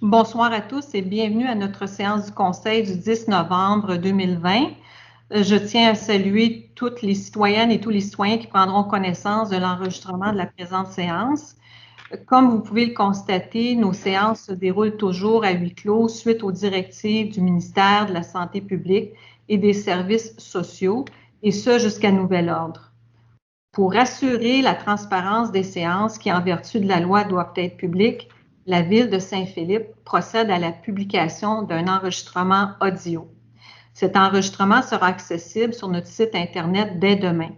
Bonsoir à tous et bienvenue à notre séance du Conseil du 10 novembre 2020. Je tiens à saluer toutes les citoyennes et tous les citoyens qui prendront connaissance de l'enregistrement de la présente séance. Comme vous pouvez le constater, nos séances se déroulent toujours à huis clos suite aux directives du ministère de la Santé publique et des services sociaux, et ce jusqu'à nouvel ordre. Pour assurer la transparence des séances qui, en vertu de la loi, doivent être publiques, la Ville de Saint-Philippe procède à la publication d'un enregistrement audio. Cet enregistrement sera accessible sur notre site Internet dès demain.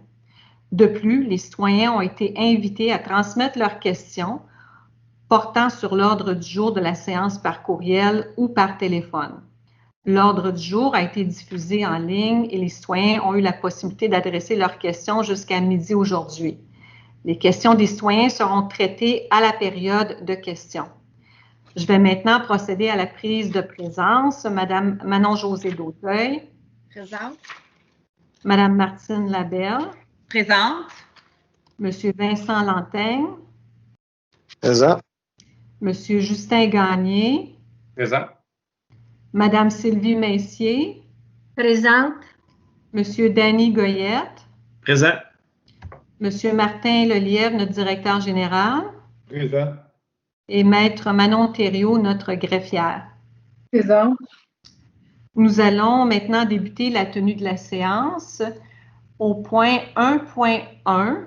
De plus, les citoyens ont été invités à transmettre leurs questions portant sur l'ordre du jour de la séance par courriel ou par téléphone. L'ordre du jour a été diffusé en ligne et les citoyens ont eu la possibilité d'adresser leurs questions jusqu'à midi aujourd'hui. Les questions des citoyens seront traitées à la période de questions. Je vais maintenant procéder à la prise de présence. Madame Manon-Josée Dauteuil. Présente. Madame Martine Labelle. Présente. Monsieur Vincent Lantaigne. Présent. Monsieur Justin Gagné. Présent. Madame Sylvie Messier. Présente. Monsieur Danny Goyette. Présent. Monsieur Martin Lelièvre, notre directeur général. Présent. Et Maître Manon Thériault, notre greffière. Présent. Nous allons maintenant débuter la tenue de la séance au point 1.1.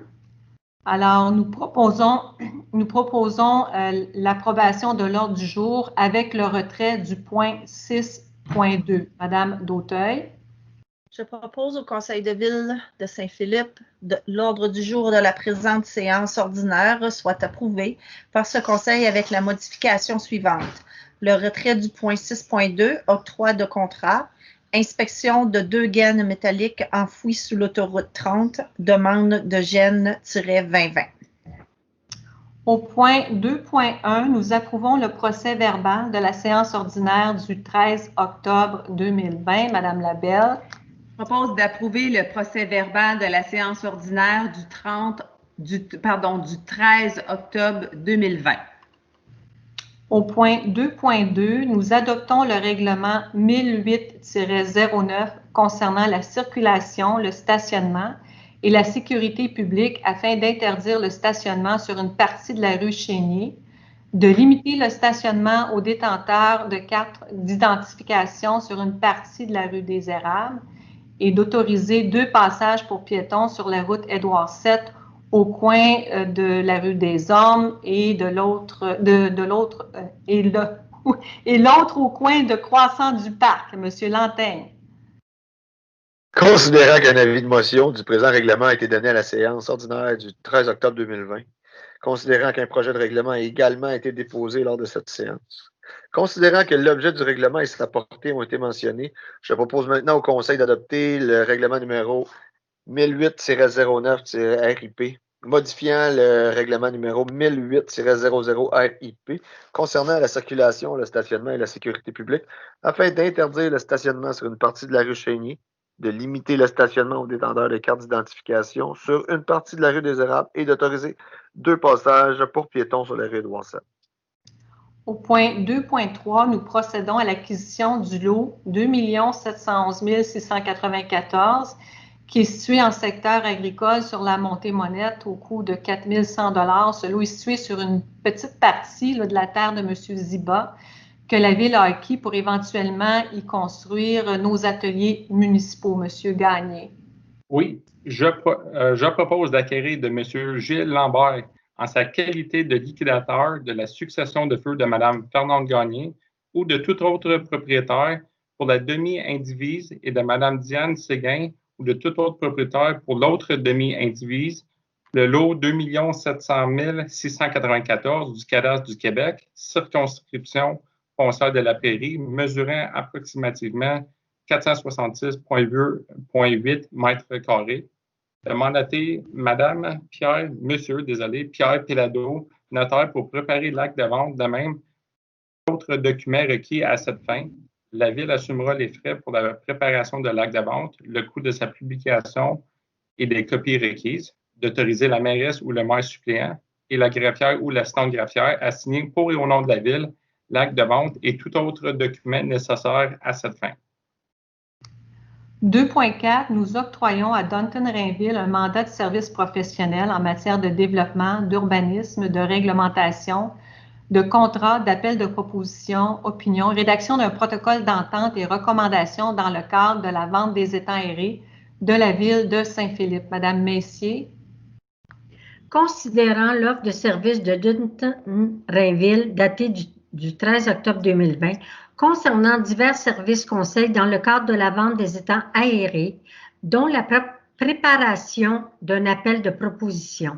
Alors, nous proposons l'approbation de l'ordre du jour avec le retrait du point 6.2. Madame Dauteuil. Je propose au Conseil de ville de Saint-Philippe que l'ordre du jour de la présente séance ordinaire soit approuvé par ce Conseil avec la modification suivante. Le retrait du point 6.2, octroi de contrat, inspection de 2 gaines métalliques enfouies sous l'autoroute 30, demande de GN-2020. Au point 2.1, nous approuvons le procès verbal de la séance ordinaire du 13 octobre 2020. Madame Labelle. Je propose d'approuver le procès verbal de la séance ordinaire du 13 octobre 2020. Au point 2.2, nous adoptons le règlement 1008-09 concernant la circulation, le stationnement et la sécurité publique afin d'interdire le stationnement sur une partie de la rue Chénier, de limiter le stationnement aux détenteurs de cartes d'identification sur une partie de la rue des Érables et d'autoriser 2 passages pour piétons sur la route Édouard VII au coin de la rue des Hommes et l'autre au coin de Croissant du Parc. Monsieur Lantaigne. Considérant qu'un avis de motion du présent règlement a été donné à la séance ordinaire du 13 octobre 2020, considérant qu'un projet de règlement a également été déposé lors de cette séance, considérant que l'objet du règlement et ses rapportés ont été mentionnés, je propose maintenant au Conseil d'adopter le règlement numéro 1008-09-RIP, modifiant le règlement numéro 1008-00-RIP concernant la circulation, le stationnement et la sécurité publique, afin d'interdire le stationnement sur une partie de la rue Chénier, de limiter le stationnement aux détenteurs de cartes d'identification sur une partie de la rue des Érables et d'autoriser 2 passages pour piétons sur la rue Édouard VII. Au point 2.3, nous procédons à l'acquisition du lot 2 711 694 qui est situé en secteur agricole sur la Montée-Monette au coût de 4 100 $. Ce lot est situé sur une petite partie de la terre de M. Ziba que la Ville a acquis pour éventuellement y construire nos ateliers municipaux. M. Gagné. Oui, je propose d'acquérir de M. Gilles Lambert en sa qualité de liquidateur de la succession de feu de Mme Fernande Gagné ou de tout autre propriétaire pour la demi-indivise et de Mme Diane Séguin ou de tout autre propriétaire pour l'autre demi-indivise, le lot 2 700 694 du cadastre du Québec, circonscription foncière de la Prairie, mesurant approximativement 466,8 mètres carrés. De mandater Madame Pierre Pellado, notaire, pour préparer l'acte de vente, de même d'autres documents requis à cette fin. La Ville assumera les frais pour la préparation de l'acte de vente, le coût de sa publication et des copies requises, d'autoriser la mairesse ou le maire suppléant et la greffière ou l'assistante greffière à signer pour et au nom de la Ville l'acte de vente et tout autre document nécessaire à cette fin. 2.4, nous octroyons à Dunton Rainville un mandat de service professionnel en matière de développement, d'urbanisme, de réglementation, de contrat, d'appel de proposition, opinion, rédaction d'un protocole d'entente et recommandations dans le cadre de la vente des étangs aérés de la ville de Saint-Philippe. Madame Messier. Considérant l'offre de service de Dunton Rainville datée du 13 octobre 2020 concernant divers services conseils dans le cadre de la vente des étangs aérés, dont la préparation d'un appel de proposition.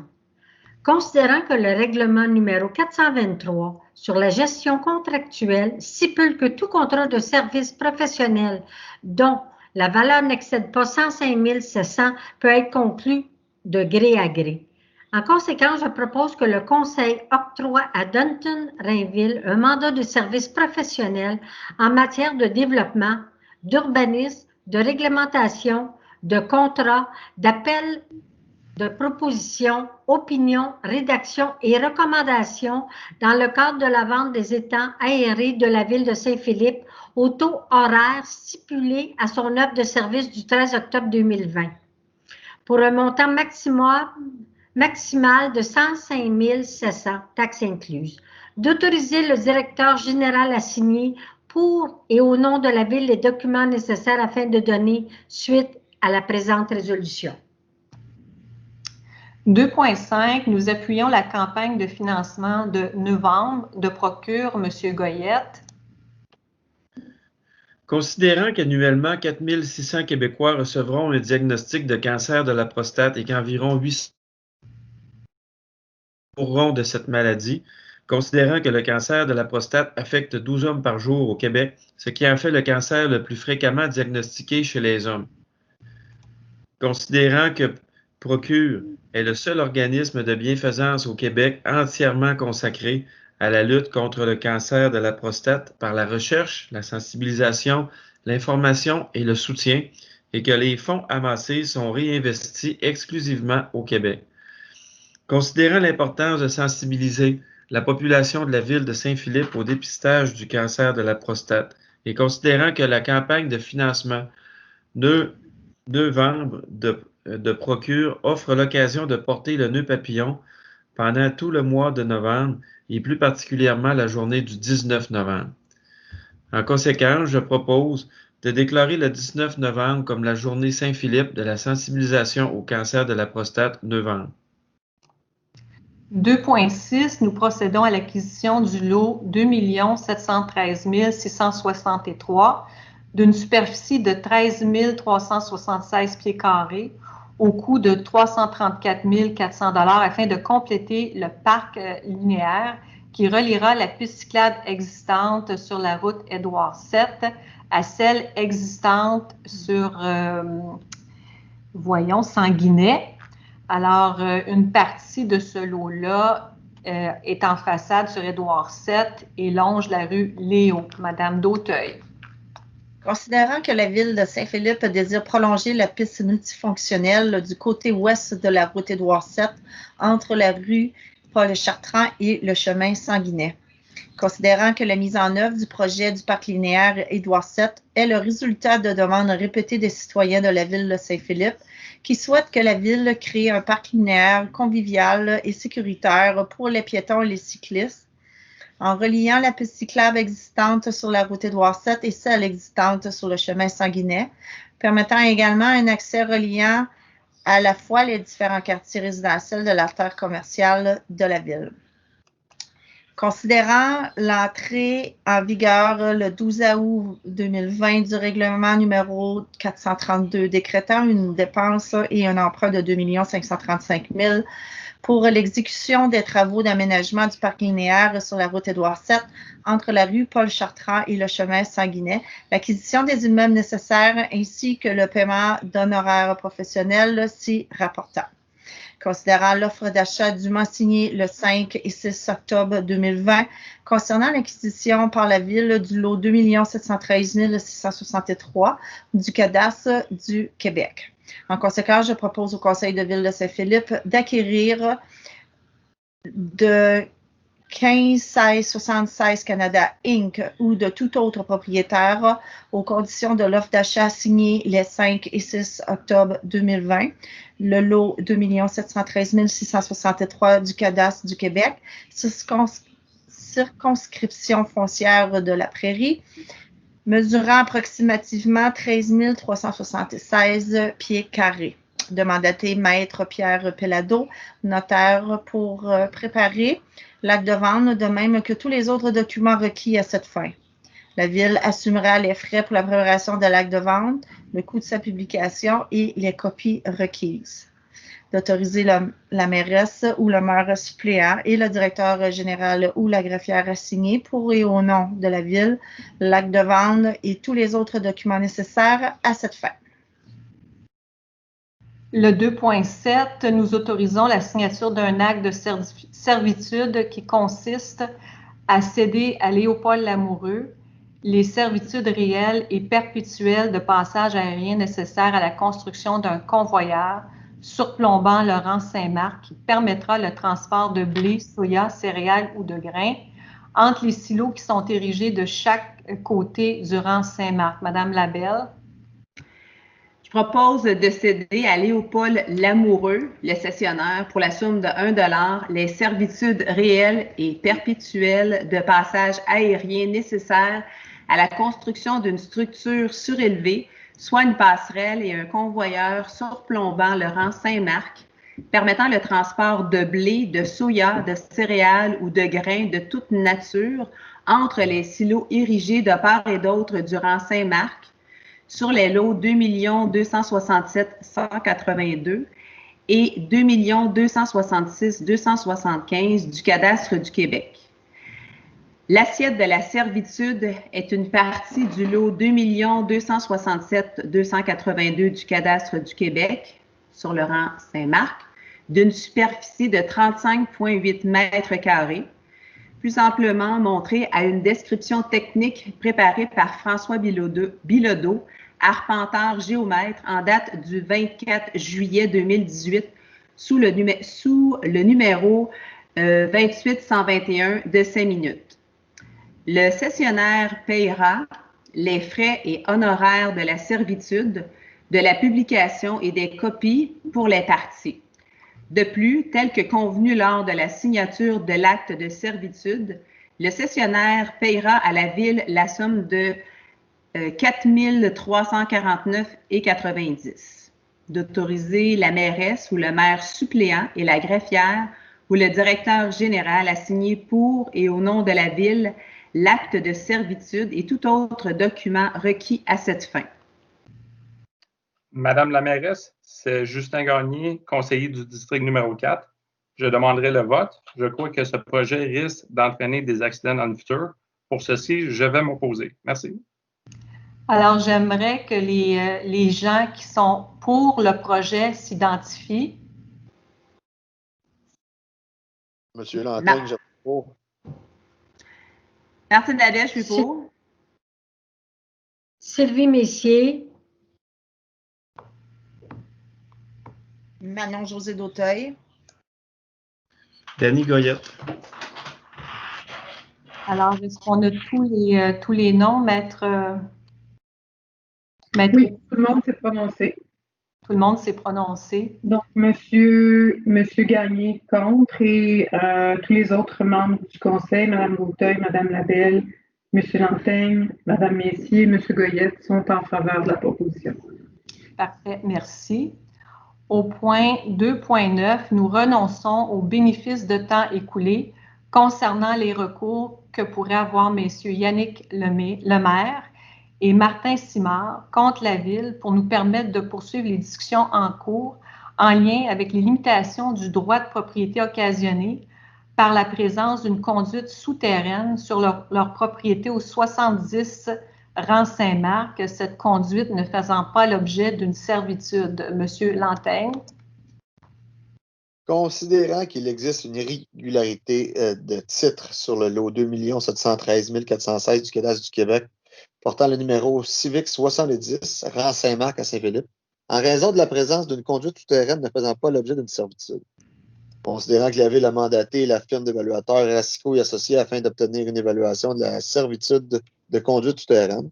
Considérant que le règlement numéro 423 sur la gestion contractuelle stipule que tout contrat de service professionnel dont la valeur n'excède pas 105 700 peut être conclu de gré à gré. En conséquence, je propose que le Conseil octroie à Dunton Rainville un mandat de service professionnel en matière de développement, d'urbanisme, de réglementation, de contrat, d'appel de propositions, opinions, rédaction et recommandations dans le cadre de la vente des étangs aérés de la ville de Saint-Philippe au taux horaire stipulé à son offre de service du 13 octobre 2020 pour un montant maximal de 105 700, taxes incluses, d'autoriser le directeur général à signer pour et au nom de la ville les documents nécessaires afin de donner suite à la présente résolution. 2.5, nous appuyons la campagne de financement de novembre de Procure, M. Goyette. Considérant qu'annuellement, 4 600 Québécois recevront un diagnostic de cancer de la prostate et qu'environ 800 mourront de cette maladie, considérant que le cancer de la prostate affecte 12 hommes par jour au Québec, ce qui en fait le cancer le plus fréquemment diagnostiqué chez les hommes. Considérant que Procure est le seul organisme de bienfaisance au Québec entièrement consacré à la lutte contre le cancer de la prostate par la recherche, la sensibilisation, l'information et le soutien, et que les fonds amassés sont réinvestis exclusivement au Québec. Considérant l'importance de sensibiliser la population de la ville de Saint-Philippe au dépistage du cancer de la prostate et considérant que la campagne de financement novembre de Procure offre l'occasion de porter le nœud papillon pendant tout le mois de novembre et plus particulièrement la journée du 19 novembre. En conséquence, je propose de déclarer le 19 novembre comme la journée Saint-Philippe de la sensibilisation au cancer de la prostate novembre. 2.6, nous procédons à l'acquisition du lot 2 713 663 d'une superficie de 13 376 pieds carrés au coût de 334 400 $ afin de compléter le parc linéaire qui reliera la piste cyclable existante sur la route Édouard VII à celle existante sur, Sanguinet. Alors, une partie de ce lot-là est en façade sur Édouard VII et longe la rue Léo. Madame Dauteuil. Considérant que la ville de Saint-Philippe désire prolonger la piste multifonctionnelle du côté ouest de la route Édouard VII entre la rue Paul-Chartrand et le chemin Sanguinet. Considérant que la mise en œuvre du projet du parc linéaire Édouard VII est le résultat de demandes répétées des citoyens de la ville de Saint-Philippe qui souhaitent que la ville crée un parc linéaire convivial et sécuritaire pour les piétons et les cyclistes, en reliant la piste cyclable existante sur la route Édouard VII et celle existante sur le chemin Sanguinet, permettant également un accès reliant à la fois les différents quartiers résidentiels de l'artère commerciale de la ville. Considérant l'entrée en vigueur le 12 août 2020 du règlement numéro 432 décrétant une dépense et un emprunt de 2 535 000 pour l'exécution des travaux d'aménagement du parc linéaire sur la route Édouard VII entre la rue Paul-Chartrand et le chemin Sanguinet, l'acquisition des immeubles nécessaires ainsi que le paiement d'honoraires professionnels s'y rapportant. Considérant l'offre d'achat dûment signée le 5 et 6 octobre 2020 concernant l'acquisition par la ville du lot 2 713 663 du cadastre du Québec. En conséquence, je propose au Conseil de ville de Saint-Philippe d'acquérir de 151676 Canada Inc. ou de tout autre propriétaire aux conditions de l'offre d'achat signée les 5 et 6 octobre 2020, le lot 2 713 663 du cadastre du Québec, circonscription foncière de la Prairie, mesurant approximativement 13 376 pieds carrés. De mandater Maître Pierre Pellado, notaire, pour préparer l'acte de vente, de même que tous les autres documents requis à cette fin. La Ville assumera les frais pour la préparation de l'acte de vente, le coût de sa publication et les copies requises. D'autoriser la mairesse ou le maire suppléant et le directeur général ou la greffière à signer pour et au nom de la Ville l'acte de vente et tous les autres documents nécessaires à cette fin. Le 2.7, nous autorisons la signature d'un acte de servitude qui consiste à céder à Léopold Lamoureux les servitudes réelles et perpétuelles de passage aérien nécessaires à la construction d'un convoyeur surplombant le rang Saint-Marc qui permettra le transport de blé, soya, céréales ou de grains entre les silos qui sont érigés de chaque côté du rang Saint-Marc. Madame Labelle. Je propose de céder à Léopold Lamoureux, le cessionnaire, pour la somme de 1 $, les servitudes réelles et perpétuelles de passage aérien nécessaires à la construction d'une structure surélevée, soit une passerelle et un convoyeur surplombant le rang Saint-Marc, permettant le transport de blé, de soya, de céréales ou de grains de toute nature entre les silos érigés de part et d'autre du rang Saint-Marc, sur les lots 2 267 182 et 2 266 275 du cadastre du Québec. L'assiette de la servitude est une partie du lot 2 267 282 du cadastre du Québec, sur le rang Saint-Marc, d'une superficie de 35,8 mètres carrés, plus amplement montrée à une description technique préparée par François Bilodeau, arpenteur géomètre en date du 24 juillet 2018 sous le numéro 28121 de 5 minutes. Le cessionnaire paiera les frais et honoraires de la servitude, de la publication et des copies pour les parties. De plus, tel que convenu lors de la signature de l'acte de servitude, le cessionnaire paiera à la Ville la somme de 4 349,90 $. D'autoriser la mairesse ou le maire suppléant et la greffière ou le directeur général à signer pour et au nom de la Ville l'acte de servitude et tout autre document requis à cette fin. Madame la mairesse, c'est Justin Gagné, conseiller du district numéro 4. Je demanderai le vote. Je crois que ce projet risque d'entraîner des accidents dans le futur. Pour ceci, je vais m'opposer. Merci. Alors, j'aimerais que les gens qui sont pour le projet s'identifient. Monsieur Lantaigne, je suis pour. Martine Nadet, je suis pour. Sylvie Messier. Manon-Josée d'Auteuil. Danny Goyette. Alors, est-ce qu'on a tous les noms, maître? Oui, tout le monde s'est prononcé. Tout le monde s'est prononcé. Donc, Monsieur Gagné contre et tous les autres membres du conseil, Mme Gauteuil, Mme Labelle, M. Lantaigne, Mme Messier, M. Goyette sont en faveur de la proposition. Parfait, merci. Au point 2.9, nous renonçons au bénéfice de temps écoulé concernant les recours que pourraient avoir M. Yannick Lemaire et Martin Simard contre la Ville pour nous permettre de poursuivre les discussions en cours en lien avec les limitations du droit de propriété occasionné par la présence d'une conduite souterraine sur leur propriété au 70 rang Saint-Marc, cette conduite ne faisant pas l'objet d'une servitude. Monsieur Lantaigne. Considérant qu'il existe une irrégularité de titre sur le lot 2 713 416 du cadastre du Québec portant le numéro civique 70, rang Saint-Marc à Saint-Philippe, en raison de la présence d'une conduite souterraine ne faisant pas l'objet d'une servitude. Considérant que la Ville a mandaté la firme d'évaluateurs Racicot et Associés afin d'obtenir une évaluation de la servitude de conduite souterraine.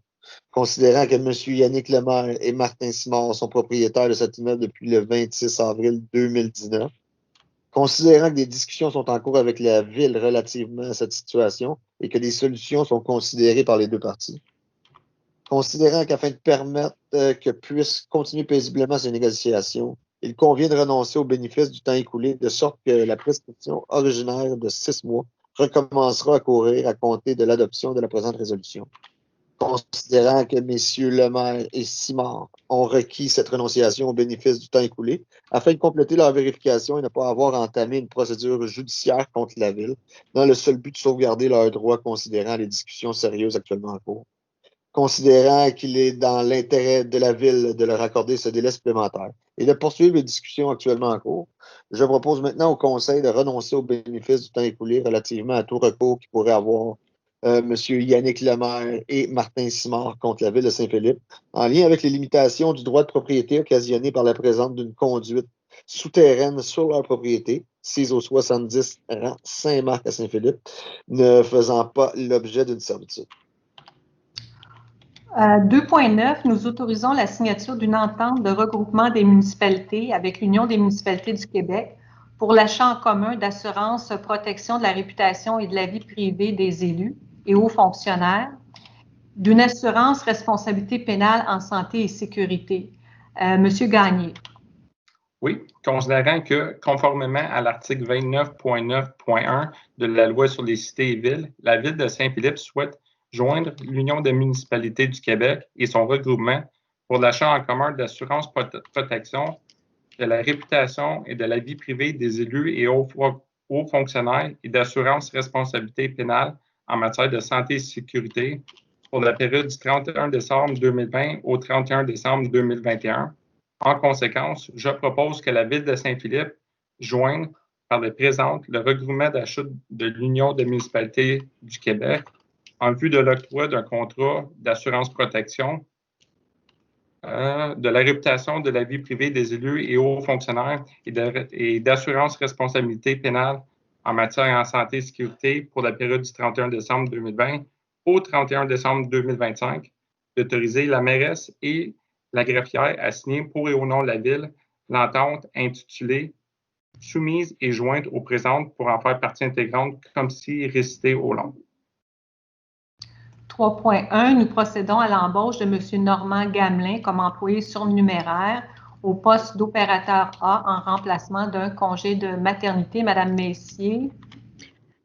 Considérant que M. Yannick Lemaire et Martin Simard sont propriétaires de cet immeuble depuis le 26 avril 2019. Considérant que des discussions sont en cours avec la Ville relativement à cette situation et que des solutions sont considérées par les deux parties. Considérant qu'afin de permettre que puissent continuer paisiblement ces négociations, il convient de renoncer au bénéfice du temps écoulé de sorte que la prescription originaire de 6 mois recommencera à courir à compter de l'adoption de la présente résolution. Considérant que messieurs Lemaire et Simard ont requis cette renonciation au bénéfice du temps écoulé afin de compléter leur vérification et ne pas avoir entamé une procédure judiciaire contre la Ville dans le seul but de sauvegarder leurs droits considérant les discussions sérieuses actuellement en cours. Considérant qu'il est dans l'intérêt de la Ville de leur accorder ce délai supplémentaire et de poursuivre les discussions actuellement en cours, je propose maintenant au Conseil de renoncer au bénéfice du temps écoulé relativement à tout recours qui pourrait avoir M. Yannick Lemaire et Martin Simard contre la Ville de Saint-Philippe, en lien avec les limitations du droit de propriété occasionné par la présence d'une conduite souterraine sur leur propriété, 6 au 70 rang Saint-Marc à Saint-Philippe, ne faisant pas l'objet d'une servitude. 2.9, nous autorisons la signature d'une entente de regroupement des municipalités avec l'Union des municipalités du Québec pour l'achat en commun d'assurances protection de la réputation et de la vie privée des élus et hauts fonctionnaires, d'une assurance responsabilité pénale en santé et sécurité. Monsieur Gagné. Oui, considérant que, conformément à l'article 29.9.1 de la Loi sur les cités et villes, la Ville de Saint-Philippe souhaite joindre l'Union des municipalités du Québec et son regroupement pour l'achat en commun d'assurance protection de la réputation et de la vie privée des élus et hauts fonctionnaires et d'assurance responsabilité pénale en matière de santé et sécurité pour la période du 31 décembre 2020 au 31 décembre 2021. En conséquence, je propose que la Ville de Saint-Philippe joigne par le présent le regroupement d'achat de l'Union des municipalités du Québec en vue de l'octroi d'un contrat d'assurance protection de la réputation de la vie privée des élus et hauts fonctionnaires et d'assurance responsabilité pénale en matière en santé et sécurité pour la période du 31 décembre 2020 au 31 décembre 2025, d'autoriser la mairesse et la greffière à signer pour et au nom de la Ville l'entente intitulée « Soumise et jointe aux présentes pour en faire partie intégrante comme si récitée au long ». 3.1, nous procédons à l'embauche de M. Normand Gamelin comme employé surnuméraire au poste d'opérateur A en remplacement d'un congé de maternité. Madame Messier.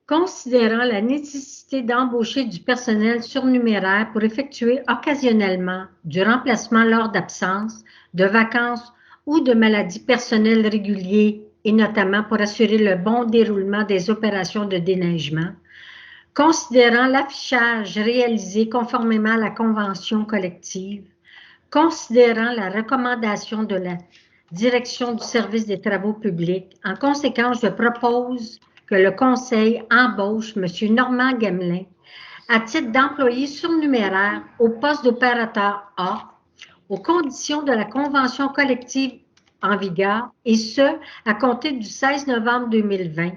Considérant la nécessité d'embaucher du personnel surnuméraire pour effectuer occasionnellement du remplacement lors d'absence, de vacances ou de maladies personnelles réguliers et notamment pour assurer le bon déroulement des opérations de déneigement, considérant l'affichage réalisé conformément à la convention collective, considérant la recommandation de la Direction du service des travaux publics, en conséquence, je propose que le Conseil embauche M. Normand Gamelin à titre d'employé surnuméraire au poste d'opérateur A aux conditions de la convention collective en vigueur et ce, à compter du 16 novembre 2020.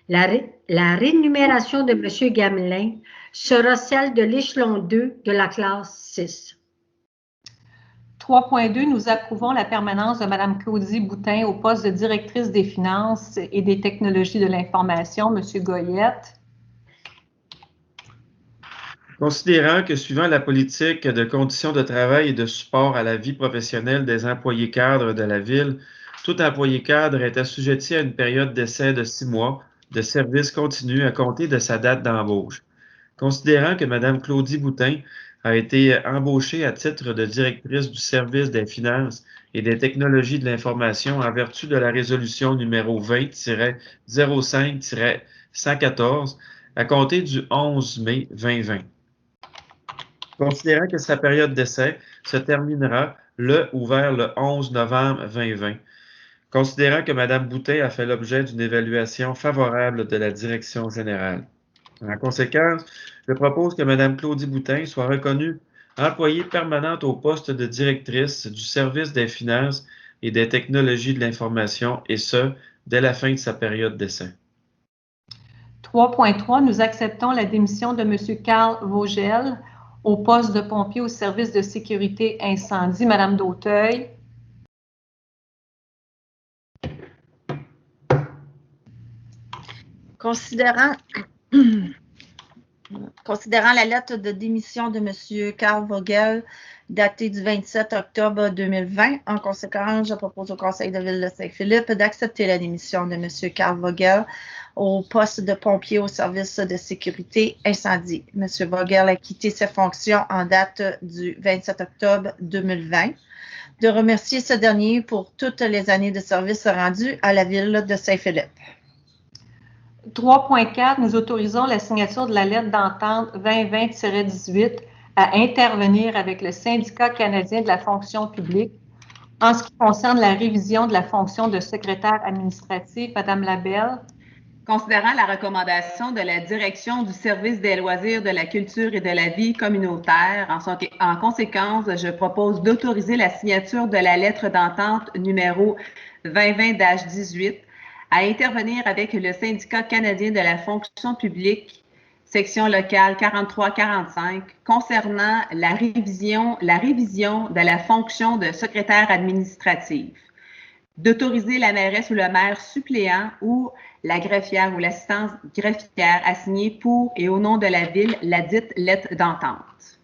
La rémunération de M. Gamelin sera celle de l'échelon 2 de la classe 6. 3.2, nous approuvons la permanence de Mme Claudie Boutin au poste de directrice des finances et des technologies de l'information. M. Goyette. Considérant que suivant la politique de conditions de travail et de support à la vie professionnelle des employés cadres de la Ville, tout employé cadre est assujetti à une période d'essai de 6 mois de service continu à compter de sa date d'embauche. Considérant que Mme Claudie Boutin a été embauchée à titre de directrice du service des finances et des technologies de l'information en vertu de la résolution numéro 20-05-114 à compter du 11 mai 2020. Considérant que sa période d'essai se terminera le ou vers le 11 novembre 2020. Considérant que Mme Boutin a fait l'objet d'une évaluation favorable de la direction générale. En conséquence, je propose que Mme Claudie Boutin soit reconnue employée permanente au poste de directrice du service des finances et des technologies de l'information, et ce, dès la fin de sa période d'essai. 3.3, nous acceptons la démission de M. Carl Vogel au poste de pompier au service de sécurité incendie. Madame Dautheuil. Considérant la lettre de démission de M. Carl Vogel datée du 27 octobre 2020, en conséquence, je propose au Conseil de ville de Saint-Philippe d'accepter la démission de M. Carl Vogel au poste de pompier au service de sécurité incendie. M. Vogel a quitté ses fonctions en date du 27 octobre 2020. De remercier ce dernier pour toutes les années de service rendues à la ville de Saint-Philippe. 3.4, nous autorisons la signature de la lettre d'entente 2020-18 à intervenir avec le Syndicat canadien de la fonction publique en ce qui concerne la révision de la fonction de secrétaire administrative. Madame Labelle. Considérant la recommandation de la Direction du service des loisirs, de la culture et de la vie communautaire, en conséquence, je propose d'autoriser la signature de la lettre d'entente numéro 2020-18 à intervenir avec le Syndicat canadien de la fonction publique, section locale 4345, concernant la révision de la fonction de secrétaire administrative. D'autoriser la mairesse ou le maire suppléant ou la greffière ou l'assistante greffière à signer pour et au nom de la ville la dite lettre d'entente.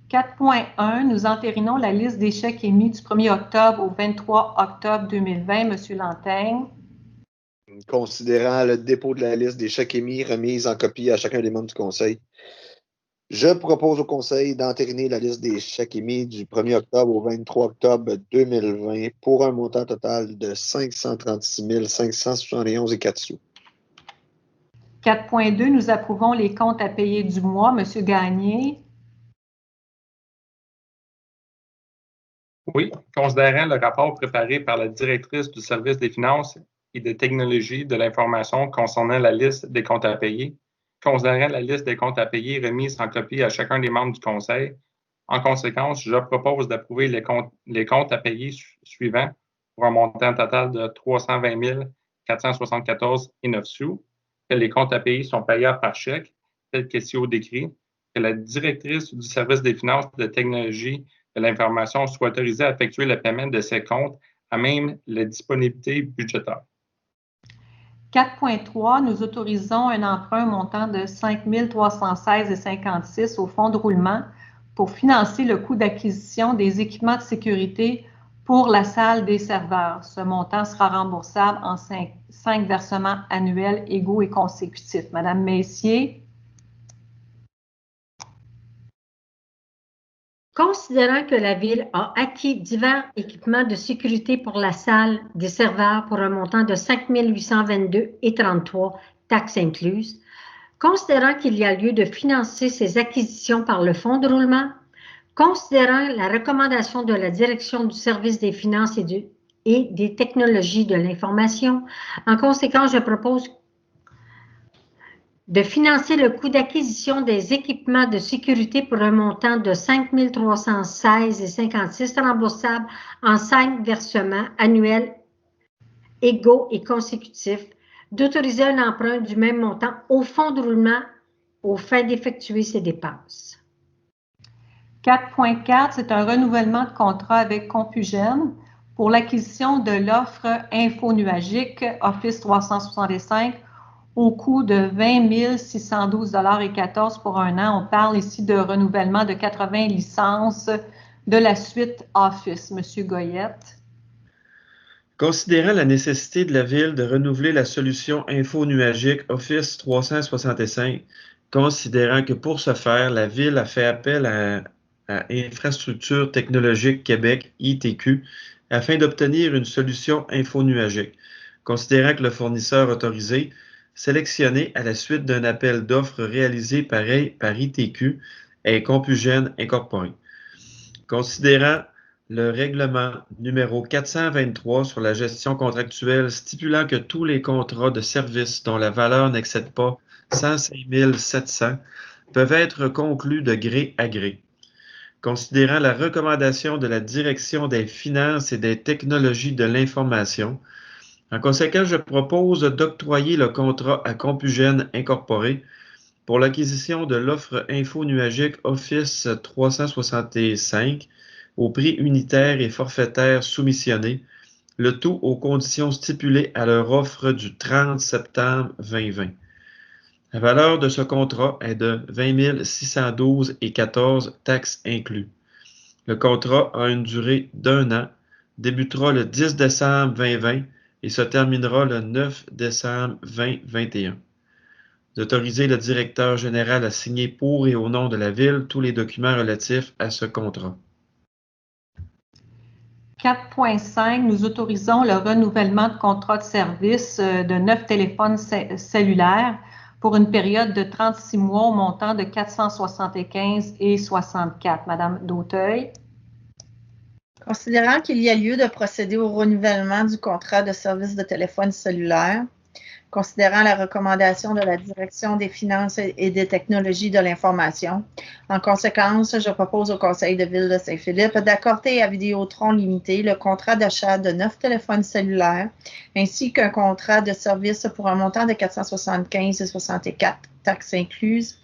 4.1, nous entérinons la liste des chèques émis du 1er octobre au 23 octobre 2020. Monsieur Lanteigne. Considérant le dépôt de la liste des chèques émis remise en copie à chacun des membres du Conseil, je propose au Conseil d'entériner la liste des chèques émis du 1er octobre au 23 octobre 2020 pour un montant total de 536 571,04 sous. 4.2, nous approuvons les comptes à payer du mois. Monsieur Gagné. Oui, considérant le rapport préparé par la directrice du service des finances et des technologies de l'information concernant la liste des comptes à payer, considérant la liste des comptes à payer remise en copie à chacun des membres du Conseil, en conséquence, je propose d'approuver les comptes à payer suivants pour un montant total de 320 474,09 sous, que les comptes à payer sont payables par chèque, tel qu'ici au décrit, que la directrice du service des finances et de technologie de l'information soit autorisée à effectuer le paiement de ces comptes à même la disponibilité budgétaire. 4.3, nous autorisons un emprunt montant de 5 316,56 au fonds de roulement pour financer le coût d'acquisition des équipements de sécurité pour la salle des serveurs. Ce montant sera remboursable en 5 versements annuels égaux et consécutifs. Madame Messier. Considérant que la Ville a acquis divers équipements de sécurité pour la salle des serveurs pour un montant de 5 822,33 taxes incluses, considérant qu'il y a lieu de financer ces acquisitions par le fonds de roulement, considérant la recommandation de la Direction du service des finances et des technologies de l'information, en conséquence, je propose de financer le coût d'acquisition des équipements de sécurité pour un montant de 5 316,56 remboursables en 5 versements annuels égaux et consécutifs, d'autoriser un emprunt du même montant au fonds de roulement aux fins d'effectuer ces dépenses. 4.4, c'est un renouvellement de contrat avec Compugène pour l'acquisition de l'offre infonuagique Office 365 au coût de 20 612,14 $ pour un an. On parle ici de renouvellement de 80 licences de la suite Office. Monsieur Goyette. Considérant la nécessité de la Ville de renouveler la solution infonuagique Office 365, considérant que pour ce faire, la Ville a fait appel à Infrastructure technologique Québec, ITQ, afin d'obtenir une solution infonuagique, considérant que le fournisseur autorisé sélectionné à la suite d'un appel d'offres réalisé par ITQ est Compugène Incorporé. Considérant le règlement numéro 423 sur la gestion contractuelle stipulant que tous les contrats de services dont la valeur n'excède pas 105 700 peuvent être conclus de gré à gré. Considérant la recommandation de la Direction des finances et des technologies de l'information, En conséquence, je propose d'octroyer le contrat à Compugène Incorporé pour l'acquisition de l'offre infonuagique Office 365 au prix unitaire et forfaitaire soumissionné, le tout aux conditions stipulées à leur offre du 30 septembre 2020. La valeur de ce contrat est de 20 612,14 taxes inclus. Le contrat a une durée d'1 an, débutera le 10 décembre 2020 et se terminera le 9 décembre 2021. D'autoriser le directeur général à signer pour et au nom de la Ville tous les documents relatifs à ce contrat. 4.5, nous autorisons le renouvellement de contrat de service de 9 téléphones cellulaires pour une période de 36 mois au montant de 475,64. Madame Dauteuil. Considérant qu'il y a lieu de procéder au renouvellement du contrat de service de téléphone cellulaire, considérant la recommandation de la Direction des finances et des technologies de l'information, en conséquence, je propose au Conseil de Ville de Saint-Philippe d'accorder à Vidéotron Limité le contrat d'achat de 9 téléphones cellulaires ainsi qu'un contrat de service pour un montant de 475,64, taxes incluses,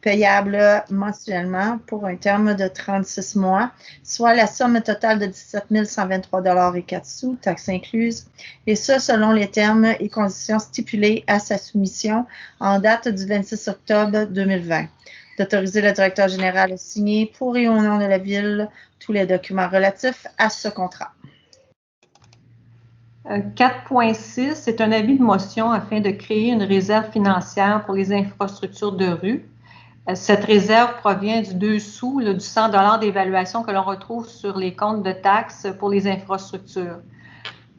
payable mensuellement pour un terme de 36 mois, soit la somme totale de 17 123,04 $, taxes incluses, et ce, selon les termes et conditions stipulés à sa soumission en date du 26 octobre 2020. D'autoriser le directeur général à signer pour et au nom de la Ville tous les documents relatifs à ce contrat. 4.6, c'est un avis de motion afin de créer une réserve financière pour les infrastructures de rue. Cette réserve provient du 2 sous, du 100 $ d'évaluation que l'on retrouve sur les comptes de taxes pour les infrastructures.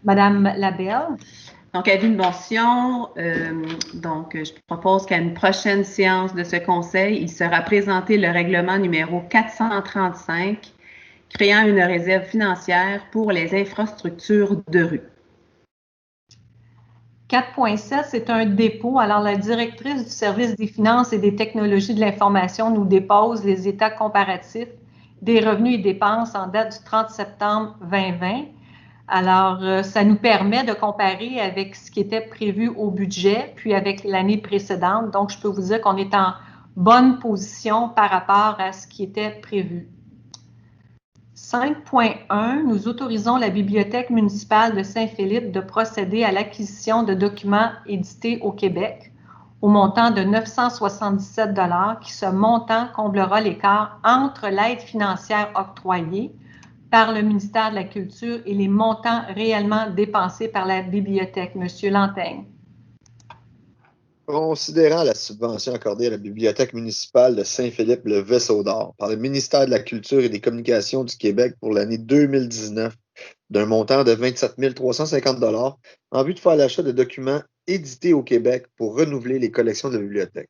Madame Labelle. Donc, avis de motion. Je propose qu'à une prochaine séance de ce conseil, il sera présenté le règlement numéro 435, créant une réserve financière pour les infrastructures de rue. 4.7, c'est un dépôt. Alors, la directrice du service des finances et des technologies de l'information nous dépose les états comparatifs des revenus et dépenses en date du 30 septembre 2020. Alors, ça nous permet de comparer avec ce qui était prévu au budget, puis avec l'année précédente. Donc, je peux vous dire qu'on est en bonne position par rapport à ce qui était prévu. 5.1, nous autorisons la Bibliothèque municipale de Saint-Philippe de procéder à l'acquisition de documents édités au Québec au montant de 977 $, qui ce montant comblera l'écart entre l'aide financière octroyée par le ministère de la Culture et les montants réellement dépensés par la Bibliothèque. Monsieur Lanteigne. Considérant la subvention accordée à la Bibliothèque municipale de Saint-Philippe le Vaisseau d'Or par le ministère de la Culture et des Communications du Québec pour l'année 2019 d'un montant de 27 350 $ en vue de faire l'achat de documents édités au Québec pour renouveler les collections de la bibliothèque.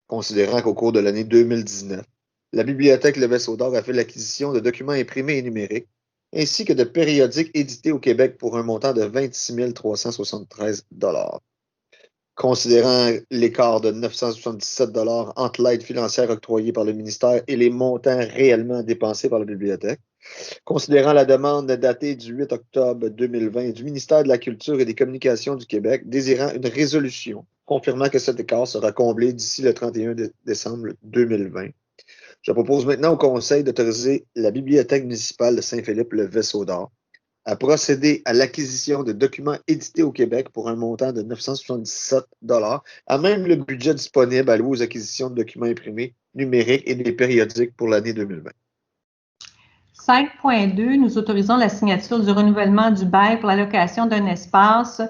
Considérant qu'au cours de l'année 2019, la Bibliothèque Le Vaisseau d'Or a fait l'acquisition de documents imprimés et numériques ainsi que de périodiques édités au Québec pour un montant de 26 373 $. Considérant l'écart de 977 $ entre l'aide financière octroyée par le ministère et les montants réellement dépensés par la bibliothèque, considérant la demande datée du 8 octobre 2020 du ministère de la Culture et des Communications du Québec désirant une résolution confirmant que cet écart sera comblé d'ici le 31 décembre 2020. Je propose maintenant au Conseil d'autoriser la Bibliothèque municipale de Saint-Philippe le Vaisseau d'Or à procéder à l'acquisition de documents édités au Québec pour un montant de 977 $, à même le budget disponible alloué aux acquisitions de documents imprimés, numériques et des périodiques pour l'année 2020. 5.2, nous autorisons la signature du renouvellement du bail pour la location d'un espace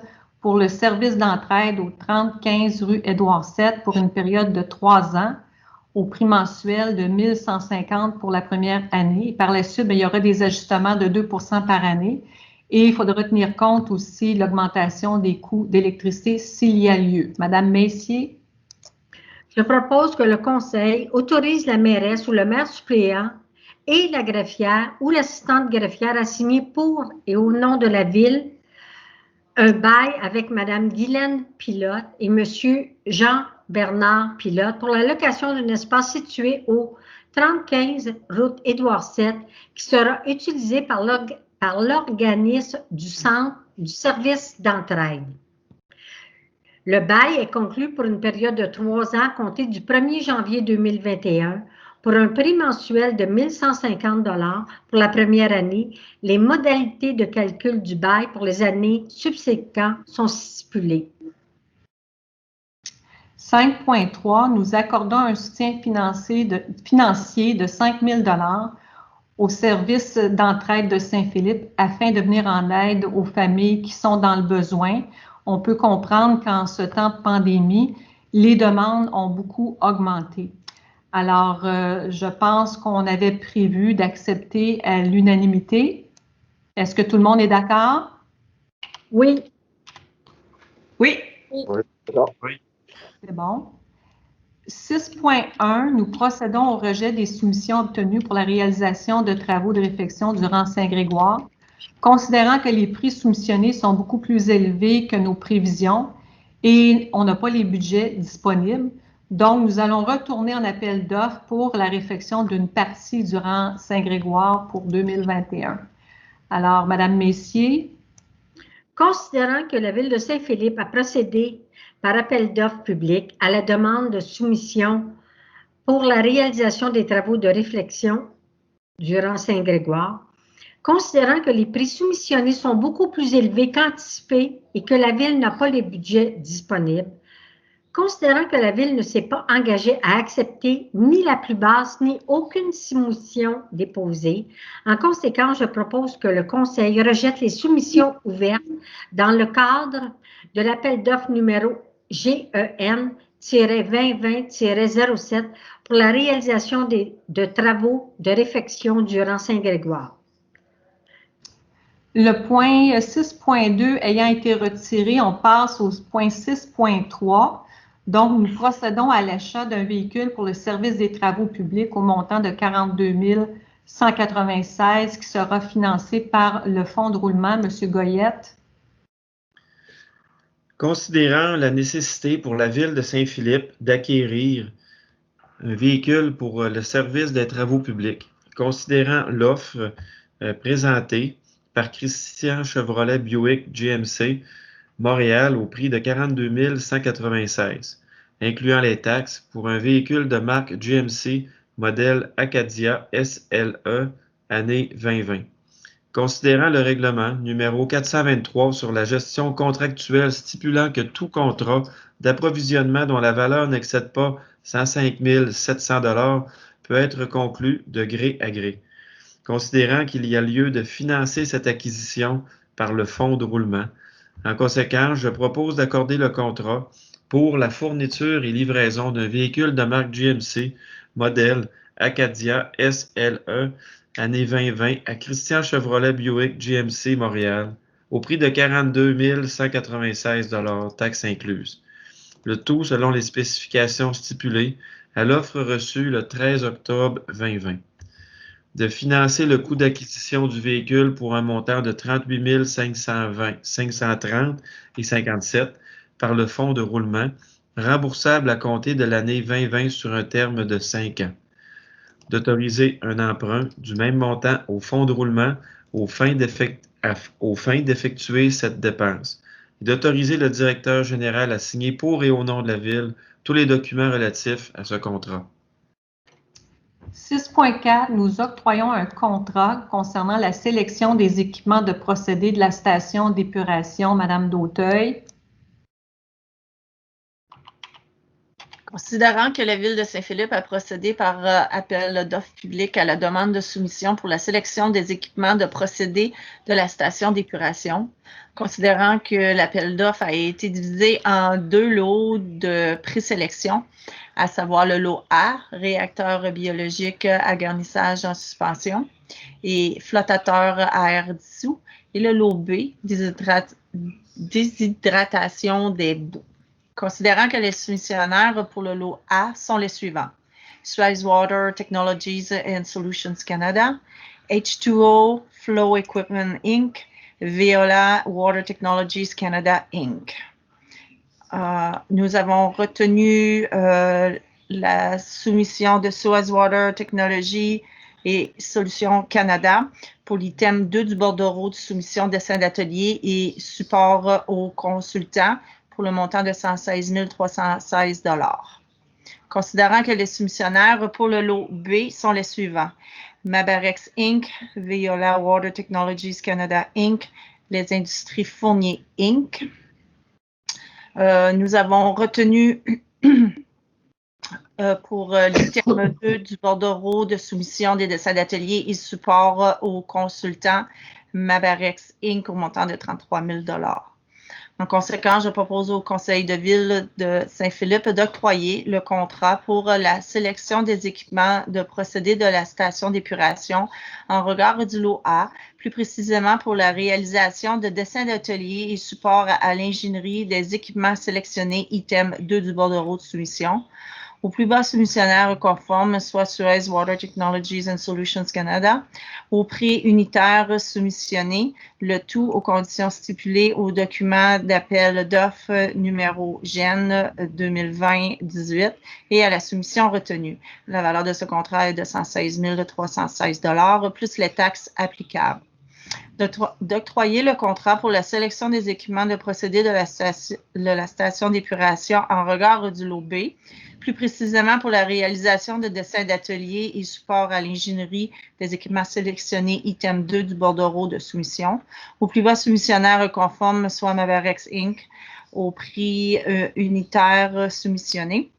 pour le service d'entraide au 3015 rue Édouard VII pour une période de 3 ans au prix mensuel de 1 150 pour la première année. Par la suite, il y aura des ajustements de 2 % par année et il faudra tenir compte aussi de l'augmentation des coûts d'électricité s'il y a lieu. Madame Messier. Je propose que le Conseil autorise la mairesse ou le maire suppléant et la greffière ou l'assistante greffière à signer pour et au nom de la Ville un bail avec Madame Guylaine Pilote et Monsieur Jean-Bernard Pilote pour la location d'un espace situé au 3015 route Édouard VII qui sera utilisé par l'organisme du Centre du service d'entraide. Le bail est conclu pour une période de 3 ans comptée du 1er janvier 2021 pour un prix mensuel de 1 150 $ pour la première année. Les modalités de calcul du bail pour les années subséquentes sont stipulées. 5.3, nous accordons un soutien financier de 5 000 $ au service d'entraide de Saint-Philippe afin de venir en aide aux familles qui sont dans le besoin. On peut comprendre qu'en ce temps de pandémie, les demandes ont beaucoup augmenté. Alors, je pense qu'on avait prévu d'accepter à l'unanimité. Est-ce que tout le monde est d'accord? Oui. Oui. Oui, d'accord. C'est bon. 6.1, nous procédons au rejet des soumissions obtenues pour la réalisation de travaux de réfection durant Saint-Grégoire. Considérant que les prix soumissionnés sont beaucoup plus élevés que nos prévisions et on n'a pas les budgets disponibles, donc nous allons retourner en appel d'offres pour la réfection d'une partie durant Saint-Grégoire pour 2021. Alors, Madame Messier. Considérant que la Ville de Saint-Philippe a procédé par appel d'offres public à la demande de soumission pour la réalisation des travaux de réflexion durant Saint-Grégoire, considérant que les prix soumissionnés sont beaucoup plus élevés qu'anticipés et que la Ville n'a pas les budgets disponibles, considérant que la Ville ne s'est pas engagée à accepter ni la plus basse ni aucune soumission déposée, en conséquence, je propose que le Conseil rejette les soumissions ouvertes dans le cadre de l'appel d'offres numéro GEN-2020-07 pour la réalisation de travaux de réfection durant Saint-Grégoire. Le point 6.2 ayant été retiré, on passe au point 6.3. Donc, nous procédons à l'achat d'un véhicule pour le service des travaux publics au montant de 42 196 qui sera financé par le fonds de roulement. Monsieur Goyette. Considérant la nécessité pour la Ville de Saint-Philippe d'acquérir un véhicule pour le service des travaux publics, considérant l'offre présentée par Christian Chevrolet Buick GMC Montréal au prix de 42 196, incluant les taxes pour un véhicule de marque GMC modèle Acadia SLE année 2020. Considérant le règlement numéro 423 sur la gestion contractuelle stipulant que tout contrat d'approvisionnement dont la valeur n'excède pas 105 700 $ peut être conclu de gré à gré. Considérant qu'il y a lieu de financer cette acquisition par le fonds de roulement, en conséquence, je propose d'accorder le contrat pour la fourniture et livraison d'un véhicule de marque GMC modèle Acadia SLE année 2020 à Christian Chevrolet Buick GMC Montréal au prix de 42 196 $, taxes incluses. Le tout selon les spécifications stipulées à l'offre reçue le 13 octobre 2020. De financer le coût d'acquisition du véhicule pour un montant de 38 530 et 57 par le fonds de roulement, remboursable à compter de l'année 2020 sur un terme de 5 ans. D'autoriser un emprunt du même montant au fonds de roulement aux fins d'effectuer cette dépense et d'autoriser le directeur général à signer pour et au nom de la Ville tous les documents relatifs à ce contrat. 6.4, nous octroyons un contrat concernant la sélection des équipements de procédés de la station d'épuration Madame d'Auteuil. Considérant que la Ville de Saint-Philippe a procédé par appel d'offres public à la demande de soumission pour la sélection des équipements de procédés de la station d'épuration, considérant que l'appel d'offres a été divisé en 2 lots de présélection, à savoir le lot A, réacteur biologique à garnissage en suspension et flottateur à air dissous, et le lot B, déshydratation des boues. Considérant que les soumissionnaires pour le lot A sont les suivants: Suez Water Technologies and Solutions Canada, H2O Flow Equipment Inc., Veolia Water Technologies Canada Inc. Nous avons retenu la soumission de Suez Water Technology et Solutions Canada pour l'item 2 du bordereau de soumission dessin d'atelier et support aux consultants pour le montant de 116 316 $. Considérant que les soumissionnaires pour le lot B sont les suivants: Mabarex Inc., Veolia Water Technologies Canada Inc., les Industries Fournier Inc. Nous avons retenu pour l'item 2 du bordereau de soumission des dessins d'atelier et support aux consultants Mabarex Inc. au montant de 33 000 $. En conséquence, je propose au Conseil de ville de Saint-Philippe d'octroyer le contrat pour la sélection des équipements de procédés de la station d'épuration en regard du lot A, plus précisément pour la réalisation de dessins d'atelier et support à l'ingénierie des équipements sélectionnés item 2 du bordereau de soumission, au plus bas soumissionnaire conforme, soit Suez Water Technologies and Solutions Canada, au prix unitaire soumissionné, le tout aux conditions stipulées au document d'appel d'offres numéro GEN 2020-18 et à la soumission retenue. La valeur de ce contrat est de 116 316 $ plus les taxes applicables. D'octroyer le contrat pour la sélection des équipements de procédés de la station d'épuration en regard du lot B, plus précisément pour la réalisation de dessins d'atelier et support à l'ingénierie des équipements sélectionnés item 2 du bordereau de soumission, au plus bas soumissionnaire conforme, soit Mabarex Inc., au prix unitaire soumissionné.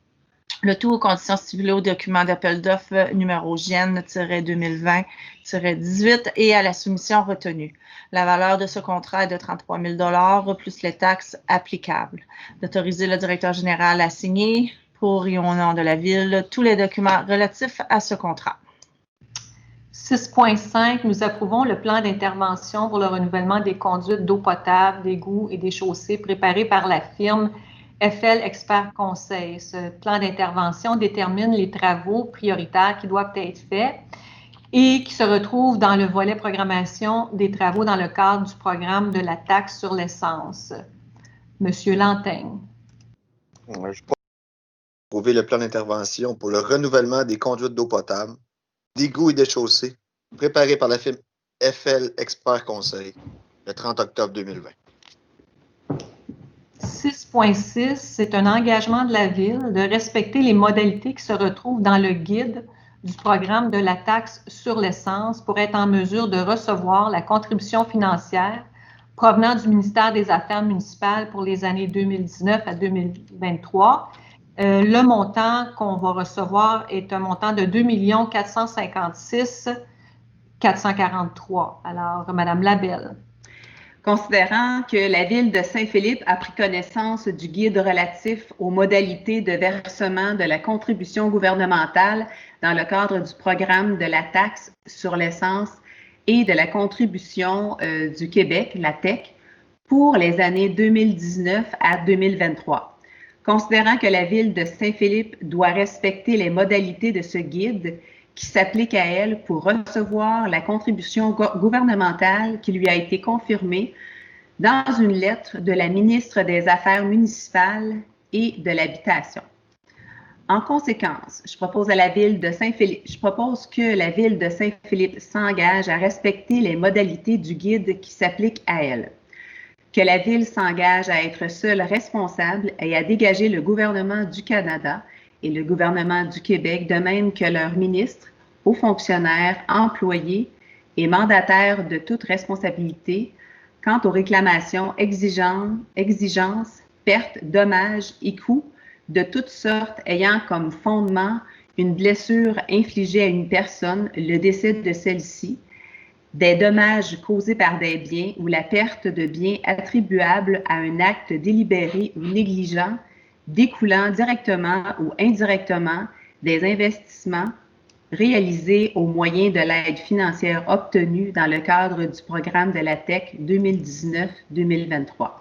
Le tout aux conditions stipulées au document d'appel d'offres numéro GEN-2020-18 et à la soumission retenue. La valeur de ce contrat est de 33 000 $ plus les taxes applicables. D'autoriser le directeur général à signer pour et au nom de la Ville tous les documents relatifs à ce contrat. 6.5, nous approuvons le plan d'intervention pour le renouvellement des conduites d'eau potable, d'égouts et des chaussées préparé par la firme FL Expert Conseil. Ce plan d'intervention détermine les travaux prioritaires qui doivent être faits et qui se retrouvent dans le volet programmation des travaux dans le cadre du programme de la taxe sur l'essence. Monsieur Lantaigne. Je approuver le plan d'intervention pour le renouvellement des conduites d'eau potable, d'égouts et des chaussées, préparé par la firme FL Expert Conseil, le 30 octobre 2020. 6.6, c'est un engagement de la Ville de respecter les modalités qui se retrouvent dans le guide du programme de la taxe sur l'essence pour être en mesure de recevoir la contribution financière provenant du ministère des Affaires municipales pour les années 2019 à 2023. Le montant qu'on va recevoir est un montant de 2 456 443. Alors, Madame Labelle. Considérant que la Ville de Saint-Philippe a pris connaissance du guide relatif aux modalités de versement de la contribution gouvernementale dans le cadre du programme de la taxe sur l'essence et de la contribution du Québec, la TEC, pour les années 2019 à 2023. Considérant que la Ville de Saint-Philippe doit respecter les modalités de ce guide qui s'applique à elle pour recevoir la contribution gouvernementale qui lui a été confirmée dans une lettre de la ministre des Affaires municipales et de l'Habitation. En conséquence, je propose que la Ville de Saint-Philippe s'engage à respecter les modalités du guide qui s'applique à elle, que la Ville s'engage à être seule responsable et à dégager le gouvernement du Canada et le gouvernement du Québec, de même que leurs ministres, hauts fonctionnaires, employés et mandataires de toute responsabilité quant aux réclamations, exigences, pertes, dommages et coûts de toutes sortes ayant comme fondement une blessure infligée à une personne, le décès de celle-ci, des dommages causés par des biens ou la perte de biens attribuables à un acte délibéré ou négligent découlant directement ou indirectement des investissements réalisés au moyen de l'aide financière obtenue dans le cadre du programme de la TEC 2019-2023.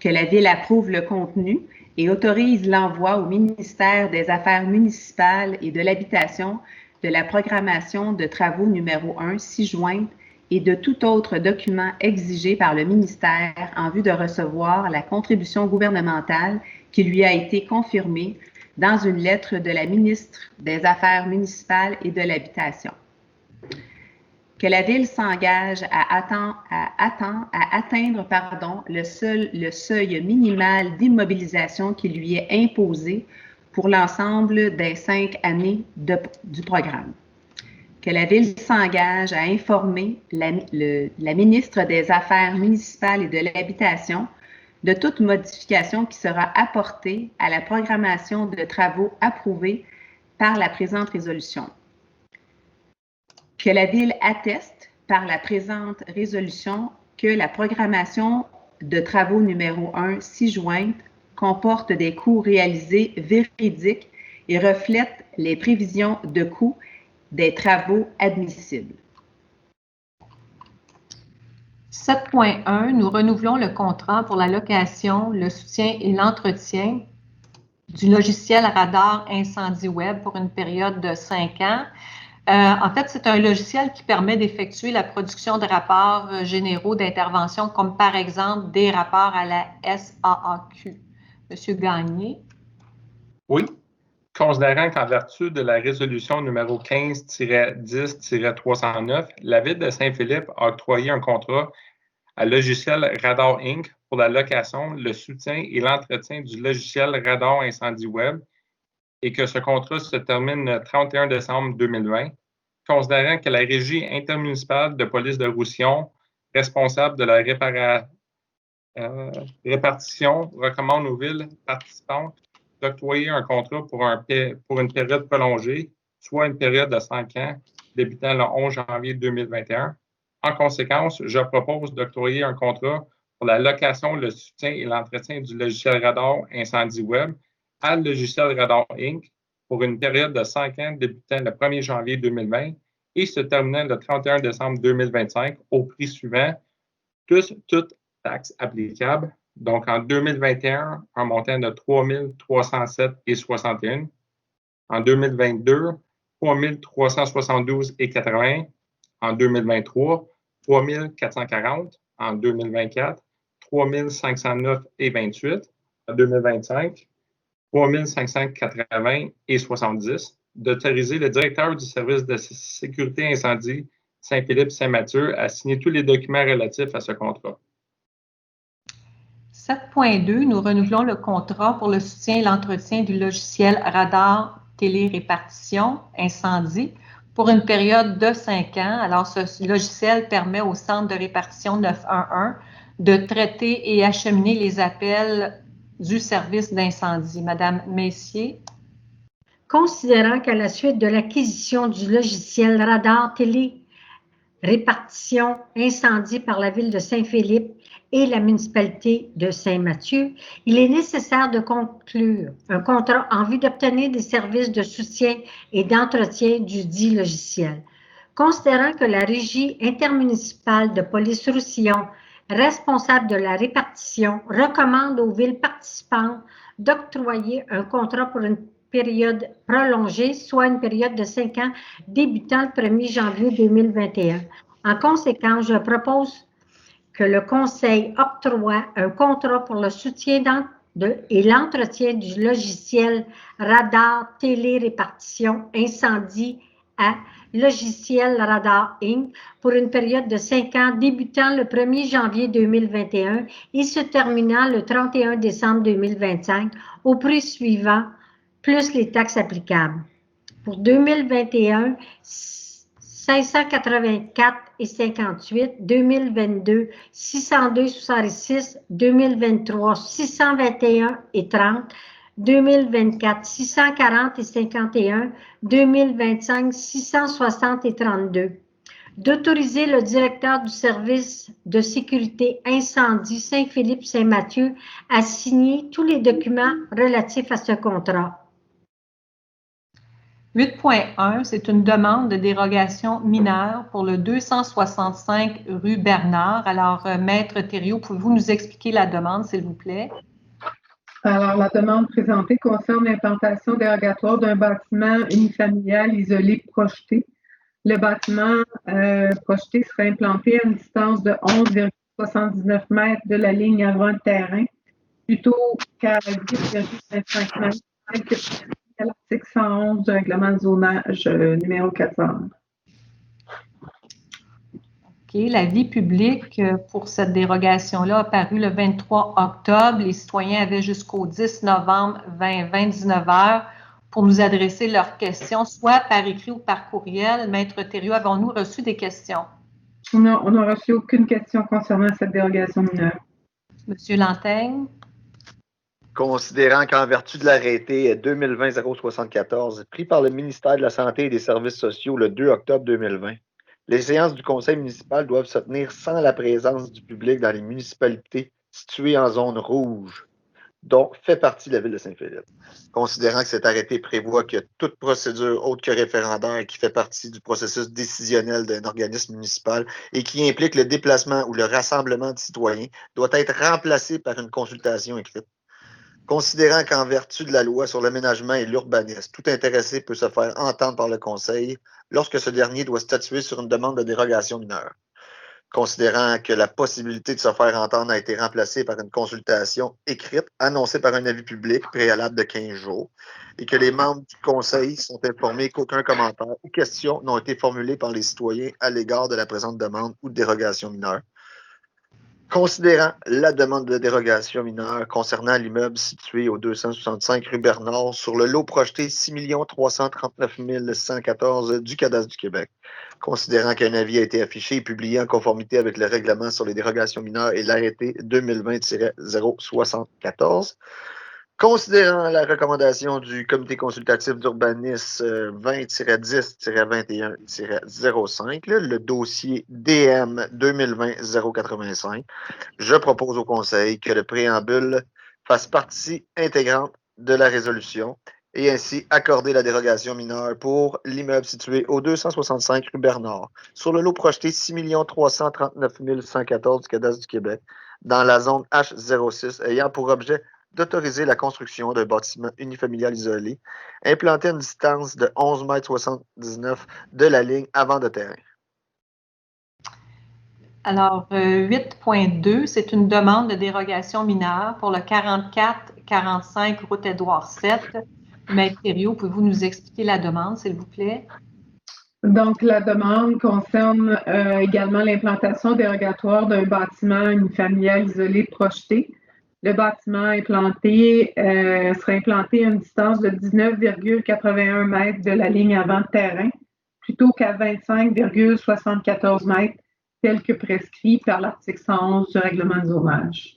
Que la Ville approuve le contenu et autorise l'envoi au ministère des Affaires municipales et de l'Habitation de la programmation de travaux numéro 1 ci-jointe et de tout autre document exigé par le ministère en vue de recevoir la contribution gouvernementale qui lui a été confirmée dans une lettre de la ministre des Affaires municipales et de l'Habitation. Que la Ville s'engage à atteindre le seuil minimal d'immobilisation qui lui est imposé pour l'ensemble des 5 années du programme. Que la Ville s'engage à informer la ministre des Affaires municipales et de l'Habitation de toute modification qui sera apportée à la programmation de travaux approuvés par la présente résolution. Que la Ville atteste par la présente résolution que la programmation de travaux numéro 1 ci-jointe comporte des coûts réalisés véridiques et reflète les prévisions de coûts des travaux admissibles. 7.1, nous renouvelons le contrat pour la location, le soutien et l'entretien du logiciel radar incendie web pour une période de 5 ans. En fait, c'est un logiciel qui permet d'effectuer la production de rapports généraux d'intervention, comme par exemple des rapports à la SAAQ. Monsieur Gagné. Oui. Considérant qu'en vertu de la résolution numéro 15-10-309, la Ville de Saint-Philippe a octroyé un contrat à Logiciel Radar Inc. pour la location, le soutien et l'entretien du logiciel Radar Incendie Web et que ce contrat se termine le 31 décembre 2020, considérant que la Régie intermunicipale de police de Roussillon, responsable de la répartition, recommande aux villes participantes d'octroyer un contrat pour une période prolongée, soit une période de 5 ans, débutant le 11 janvier 2021. En conséquence, je propose d'octroyer un contrat pour la location, le soutien et l'entretien du logiciel Radar Incendie Web à Logiciel Radar Inc. pour une période de 5 ans débutant le 1er janvier 2020 et se terminant le 31 décembre 2025 au prix suivant, toutes taxes applicables. Donc, en 2021, un montant de 3 307,61. En 2022, 3 372,80. En 2023, 3 440. En 2024, 3 509,28. En 2025, 3 580,70. D'autoriser le directeur du service de sécurité incendie Saint-Philippe-Saint-Mathieu à signer tous les documents relatifs à ce contrat. 7.2, nous renouvelons le contrat pour le soutien et l'entretien du logiciel radar télérépartition incendie pour une période de 5 ans. Alors, ce logiciel permet au centre de répartition 911 de traiter et acheminer les appels du service d'incendie. Madame Messier. Considérant qu'à la suite de l'acquisition du logiciel radar télérépartition incendie par la Ville de Saint-Philippe et la municipalité de Saint-Mathieu, il est nécessaire de conclure un contrat en vue d'obtenir des services de soutien et d'entretien du dit logiciel. Considérant que la Régie intermunicipale de police Roussillon, responsable de la répartition, recommande aux villes participantes d'octroyer un contrat pour une période prolongée, soit une période de 5 ans débutant le 1er janvier 2021. En conséquence, je propose que le Conseil octroie un contrat pour le soutien et l'entretien du logiciel radar télérépartition incendie à Logiciel Radar Inc. pour une période de 5 ans débutant le 1er janvier 2021 et se terminant le 31 décembre 2025 au prix suivant, plus les taxes applicables. Pour 2021, 584,58, 2022, 602,66, 2023, 621,30, 2024, 640,51, 2025, 660,32. D'autoriser le directeur du service de sécurité incendie Saint-Philippe-Saint-Mathieu à signer tous les documents relatifs à ce contrat. 8.1, c'est une demande de dérogation mineure pour le 265 rue Bernard. Alors, Maître Thériault, pouvez-vous nous expliquer la demande, s'il vous plaît? Alors, la demande présentée concerne l'implantation dérogatoire d'un bâtiment unifamilial isolé projeté. Le bâtiment projeté sera implanté à une distance de 11,79 mètres de la ligne avant le terrain, plutôt qu'à 10,25 mètres à l'article 111 du règlement de zonage numéro 400. L'avis public pour cette dérogation-là a paru le 23 octobre. Les citoyens avaient jusqu'au 10 novembre 2020, 19 heures pour nous adresser leurs questions, soit par écrit ou par courriel. Maître Thériault, avons-nous reçu des questions? Non, on n'a reçu aucune question concernant cette dérogation mineure. Monsieur Lanteigne? Considérant qu'en vertu de l'arrêté 2020-074 pris par le ministère de la Santé et des Services sociaux le 2 octobre 2020, les séances du conseil municipal doivent se tenir sans la présence du public dans les municipalités situées en zone rouge, dont fait partie la ville de Saint-Philippe. Considérant que cet arrêté prévoit que toute procédure autre que référendaire qui fait partie du processus décisionnel d'un organisme municipal et qui implique le déplacement ou le rassemblement de citoyens doit être remplacée par une consultation écrite. Considérant qu'en vertu de la loi sur l'aménagement et l'urbanisme, tout intéressé peut se faire entendre par le Conseil lorsque ce dernier doit statuer sur une demande de dérogation mineure. Considérant que la possibilité de se faire entendre a été remplacée par une consultation écrite annoncée par un avis public préalable de 15 jours et que les membres du Conseil sont informés qu'aucun commentaire ou question n'ont été formulés par les citoyens à l'égard de la présente demande ou de dérogation mineure. Considérant la demande de dérogation mineure concernant l'immeuble situé au 265 rue Bernard sur le lot projeté 6 339 114 du Cadastre du Québec, considérant qu'un avis a été affiché et publié en conformité avec le règlement sur les dérogations mineures et l'arrêté 2020-074, considérant la recommandation du comité consultatif d'urbanisme 20-10-21-05, le dossier DM 2020-085, je propose au Conseil que le préambule fasse partie intégrante de la résolution et ainsi accorder la dérogation mineure pour l'immeuble situé au 265 rue Bernard, sur le lot projeté 6 339 114 du Cadastre du Québec, dans la zone H06, ayant pour objet d'autoriser la construction d'un bâtiment unifamilial isolé, implanté à une distance de 11,79 m de la ligne avant de terrain. Alors, 8.2, c'est une demande de dérogation mineure pour le 44-45 route Édouard VII. Maître Thériault, pouvez-vous nous expliquer la demande, s'il vous plaît? Donc, la demande concerne également l'implantation dérogatoire d'un bâtiment unifamilial isolé projeté. Le bâtiment sera implanté à une distance de 19,81 mètres de la ligne avant de terrain, plutôt qu'à 25,74 mètres, tel que prescrit par l'article 111 du règlement de zonage.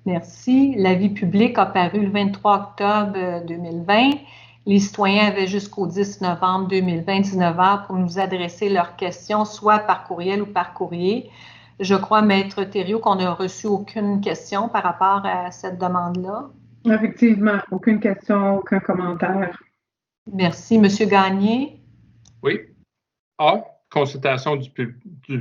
Merci. L'avis public a paru le 23 octobre 2020. Les citoyens avaient jusqu'au 10 novembre 2020, 19 heures pour nous adresser leurs questions, soit par courriel ou par courrier. Je crois, Maître Thériault, qu'on n'a reçu aucune question par rapport à cette demande-là. Effectivement, aucune question, aucun commentaire. Merci. Monsieur Gagné? Oui. A. Consultation du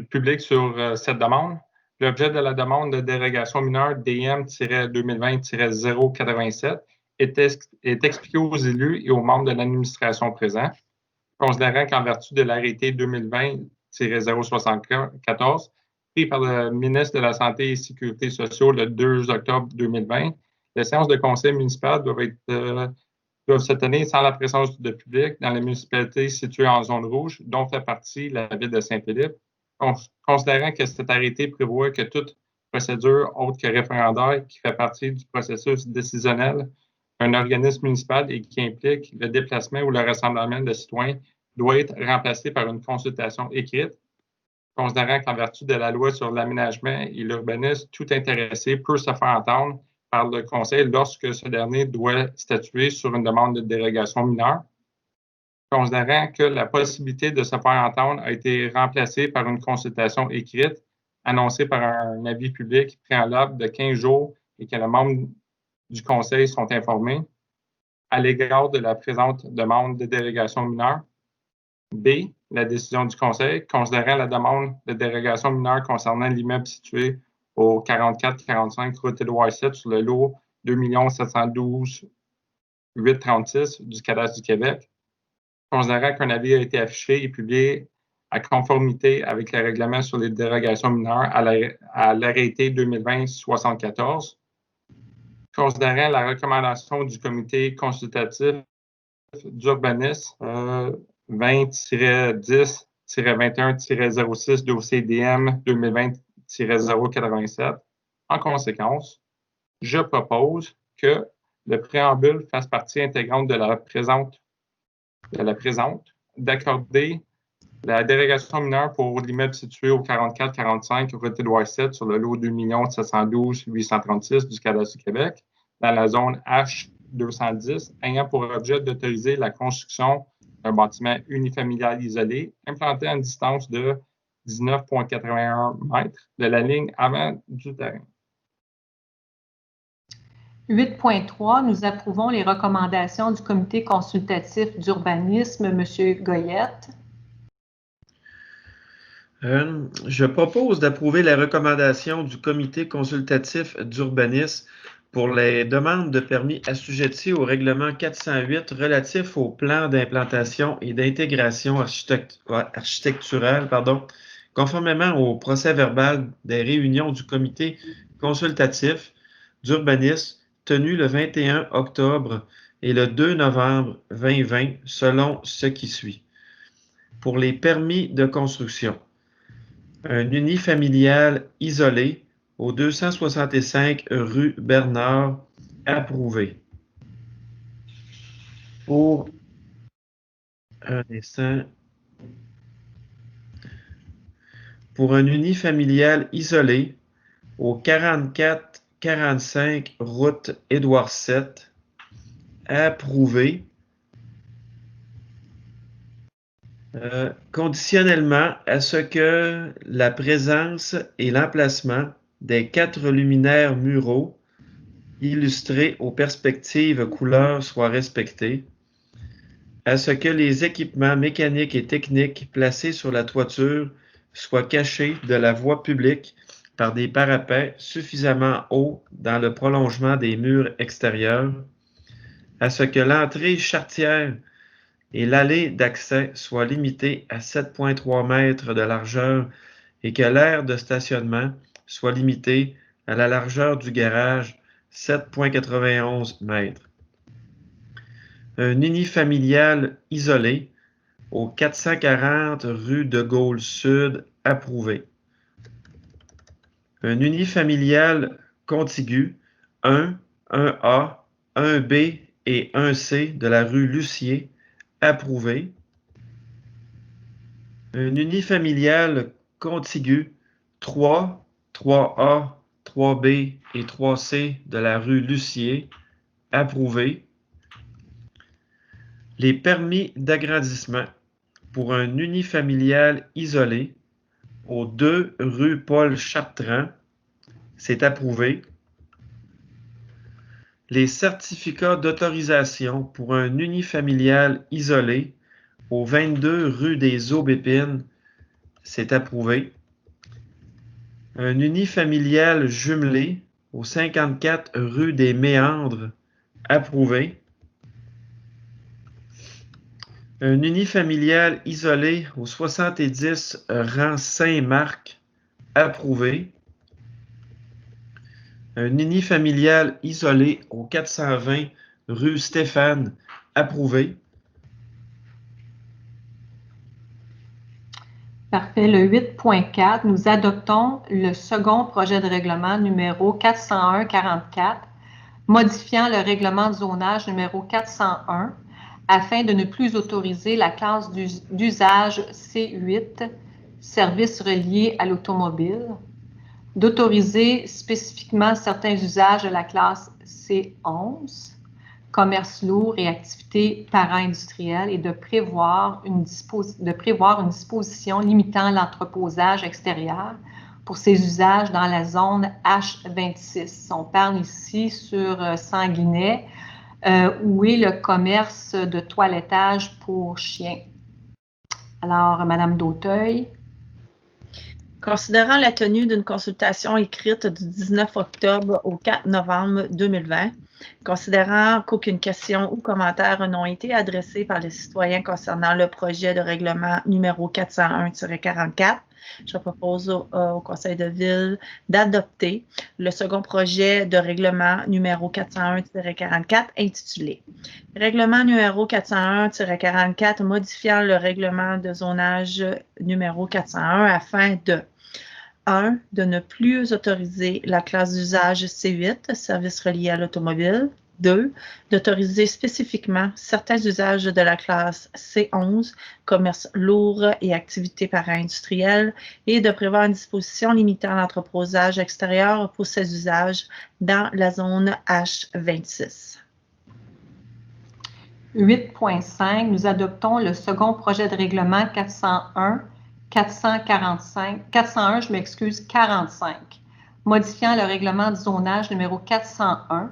public sur cette demande. L'objet de la demande de dérogation mineure DM-2020-087 est expliqué aux élus et aux membres de l'administration présents, considérant qu'en vertu de l'arrêté 2020-074 pris par le ministre de la Santé et de la Sécurité sociale le 2 octobre 2020, les séances de conseil municipal doivent se tenir sans la présence de public dans les municipalités situées en zone rouge, dont fait partie la ville de Saint-Philippe, considérant que cet arrêté prévoit que toute procédure autre que référendaire qui fait partie du processus décisionnel d'un organisme municipal et qui implique le déplacement ou le rassemblement de citoyens doit être remplacée par une consultation écrite, considérant qu'en vertu de la loi sur l'aménagement et l'urbanisme, tout intéressé peut se faire entendre par le Conseil lorsque ce dernier doit statuer sur une demande de dérogation mineure, considérant que la possibilité de se faire entendre a été remplacée par une consultation écrite annoncée par un avis public préalable de 15 jours et que les membres du Conseil sont informés à l'égard de la présente demande de dérogation mineure. B. La décision du Conseil, considérant la demande de dérogation mineure concernant l'immeuble situé au 44-45 route Édouard VII sur le lot 2 712 836 du Cadastre du Québec, considérant qu'un avis a été affiché et publié à conformité avec le règlement sur les dérogations mineures à l'arrêté 2020-74, considérant la recommandation du comité consultatif d'urbanisme 20-10 2020-21-06 dossier DM 2020-087. En conséquence, je propose que le préambule fasse partie intégrante de la présente, d'accorder la dérogation mineure pour l'immeuble situé au 44-45 route Édouard 7 sur le lot 2 712 836 du cadastre du Québec, dans la zone H210, ayant pour objet d'autoriser la construction d'un bâtiment unifamilial isolé, implanté à une distance de 19,81 mètres de la ligne avant du terrain. 8.3, nous approuvons les recommandations du comité consultatif d'urbanisme, M. Goyette. Je propose d'approuver la recommandation du comité consultatif d'urbanisme pour les demandes de permis assujetties au règlement 408 relatif au plan d'implantation et d'intégration architecturale, conformément au procès-verbal des réunions du comité consultatif d'urbanisme tenu le 21 octobre et le 2 novembre 2020, selon ce qui suit. Pour les permis de construction, un unifamilial isolé au 265 rue Bernard, approuvé. Pour un unifamilial isolé au 44-45 route Édouard 7, approuvé. Conditionnellement à ce que la présence et l'emplacement des 4 luminaires muraux illustrés aux perspectives couleurs soient respectés, à ce que les équipements mécaniques et techniques placés sur la toiture soient cachés de la voie publique par des parapets suffisamment hauts dans le prolongement des murs extérieurs, à ce que l'entrée charretière et l'allée d'accès soit limitée à 7,3 mètres de largeur et que l'aire de stationnement soit limitée à la largeur du garage, 7,91 mètres. Un unifamilial isolé au 440 rue de Gaulle Sud, approuvé. Un unifamilial contigu 1, 1A, 1B et 1C de la rue Lucier, approuvé. Un unifamilial contigu 3, 3A, 3B et 3C de la rue Lucier, approuvé. Les permis d'agrandissement pour un unifamilial isolé au 2 rue Paul Chartrand, c'est approuvé. Les certificats d'autorisation pour un unifamilial isolé au 22 rue des Aubépines, c'est approuvé. Un unifamilial jumelé au 54 rue des Méandres, approuvé. Un unifamilial isolé au 70 rang Saint-Marc, approuvé. Un unifamilial isolé au 420 rue Stéphane, approuvé. Parfait. Le 8.4, nous adoptons le second projet de règlement numéro 401-44, modifiant le règlement de zonage numéro 401 afin de ne plus autoriser la classe d'usage C8, services reliés à l'automobile, d'autoriser spécifiquement certains usages de la classe C11, commerce lourd et activités para-industrielles, et de prévoir une disposition limitant l'entreposage extérieur pour ces usages dans la zone H26. On parle ici sur Sanguinet, où est le commerce de toilettage pour chiens. Alors, Madame Dauteuil. Considérant la tenue d'une consultation écrite du 19 octobre au 4 novembre 2020, Considérant qu'aucune question ou commentaire n'ont été adressés par les citoyens concernant le projet de règlement numéro 401-44, je propose au Conseil de ville d'adopter le second projet de règlement numéro 401-44 intitulé « Règlement numéro 401-44 modifiant le règlement de zonage numéro 401 afin de 1. De ne plus autoriser la classe d'usage C8, services reliés à l'automobile. 2. D'autoriser spécifiquement certains usages de la classe C11, commerce lourd et activités para-industrielles, et de prévoir une disposition limitant l'entreposage extérieur pour ces usages dans la zone H26. 8.5. Nous adoptons le second projet de règlement 45, modifiant le règlement de zonage numéro 401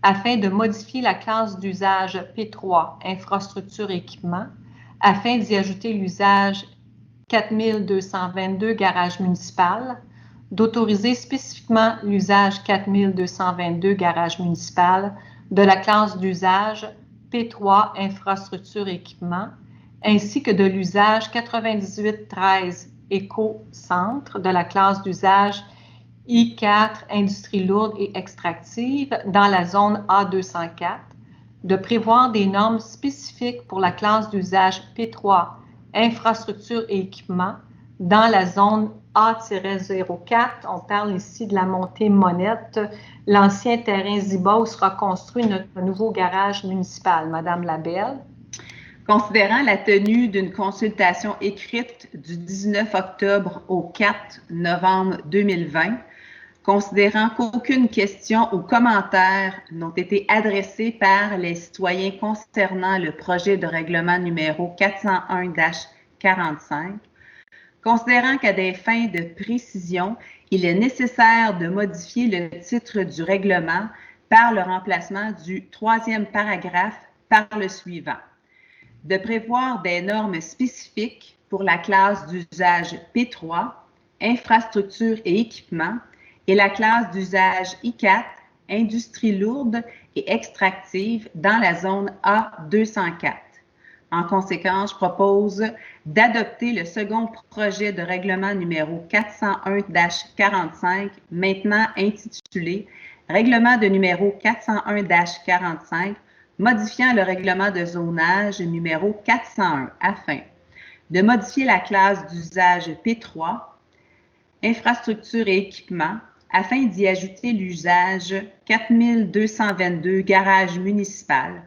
afin de modifier la classe d'usage P3, infrastructure et équipement, afin d'y ajouter l'usage 4222, garage municipal, d'autoriser spécifiquement l'usage 4222, garage municipal, de la classe d'usage P3, infrastructure et équipement, ainsi que de l'usage 9813, éco-centre, de la classe d'usage I4, industrie lourde et extractive, dans la zone A204, de prévoir des normes spécifiques pour la classe d'usage P3, infrastructure et équipement, dans la zone A-04. On parle ici de la montée Monette, l'ancien terrain Ziba où sera construit notre nouveau garage municipal. Madame Labelle. Considérant la tenue d'une consultation écrite du 19 octobre au 4 novembre 2020, considérant qu'aucune question ou commentaire n'ont été adressés par les citoyens concernant le projet de règlement numéro 401-45, considérant qu'à des fins de précision, il est nécessaire de modifier le titre du règlement par le remplacement du troisième paragraphe par le suivant. De prévoir des normes spécifiques pour la classe d'usage P3, infrastructure et équipement, et la classe d'usage I4, industrie lourde et extractive, dans la zone A204. En conséquence, je propose d'adopter le second projet de règlement numéro 401-45, maintenant intitulé « Règlement de numéro 401-45 », modifiant le règlement de zonage numéro 401 afin de modifier la classe d'usage P3, infrastructure et équipement, afin d'y ajouter l'usage 4222 garage municipal,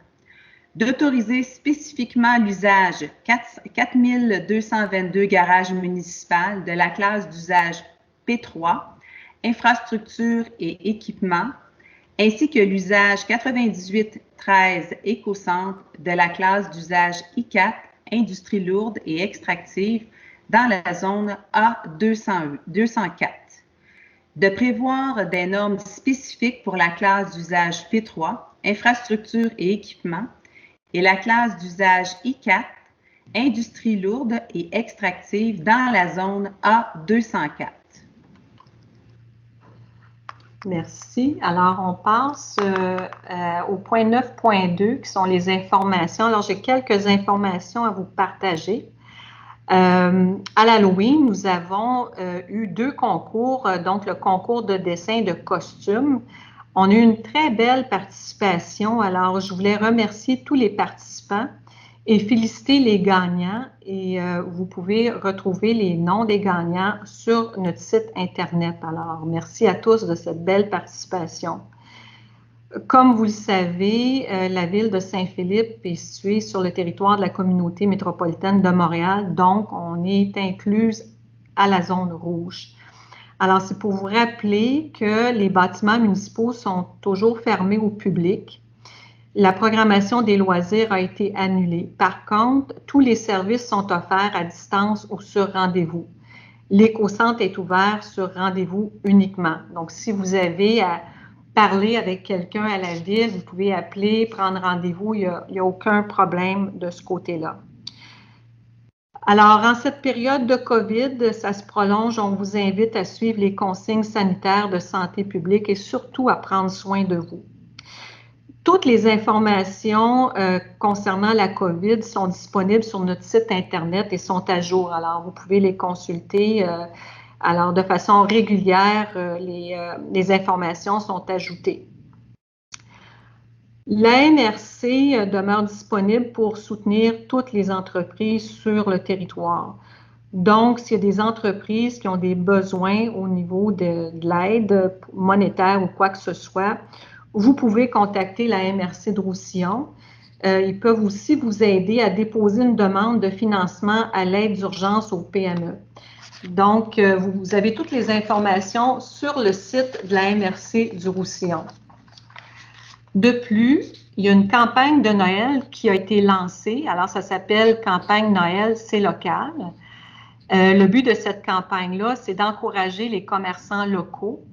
d'autoriser spécifiquement l'usage 4222 garage municipal de la classe d'usage P3, infrastructure et équipement, ainsi que l'usage 9813 éco-centre de la classe d'usage I4, industrie lourde et extractive, dans la zone A204. De prévoir des normes spécifiques pour la classe d'usage P3, infrastructure et équipement, et la classe d'usage I4, industrie lourde et extractive, dans la zone A204. Merci. Alors, on passe au point 9.2, qui sont les informations. Alors, j'ai quelques informations à vous partager. À l'Halloween, nous avons eu 2 concours, donc le concours de dessin de costumes. On a eu une très belle participation. Alors, je voulais remercier tous les participants et féliciter les gagnants. Et vous pouvez retrouver les noms des gagnants sur notre site Internet. Alors, merci à tous de cette belle participation. Comme vous le savez, la ville de Saint-Philippe est située sur le territoire de la communauté métropolitaine de Montréal, donc on est incluse à la zone rouge. Alors, c'est pour vous rappeler que les bâtiments municipaux sont toujours fermés au public. La programmation des loisirs a été annulée. Par contre, tous les services sont offerts à distance ou sur rendez-vous. L'éco-centre est ouvert sur rendez-vous uniquement. Donc, si vous avez à parler avec quelqu'un à la ville, vous pouvez appeler, prendre rendez-vous, il n'y a aucun problème de ce côté-là. Alors, en cette période de COVID, ça se prolonge, on vous invite à suivre les consignes sanitaires de santé publique et surtout à prendre soin de vous. Toutes les informations concernant la COVID sont disponibles sur notre site Internet et sont à jour. Alors, vous pouvez les consulter. Alors, de façon régulière, les informations sont ajoutées. La MRC demeure disponible pour soutenir toutes les entreprises sur le territoire. Donc, s'il y a des entreprises qui ont des besoins au niveau de l'aide monétaire ou quoi que ce soit, vous pouvez contacter la MRC de Roussillon. Ils peuvent aussi vous aider à déposer une demande de financement à l'aide d'urgence au PME. Donc, vous avez toutes les informations sur le site de la MRC du Roussillon. De plus, il y a une campagne de Noël qui a été lancée. Alors, ça s'appelle Campagne Noël, c'est local. Le but de cette campagne-là, c'est d'encourager les commerçants locaux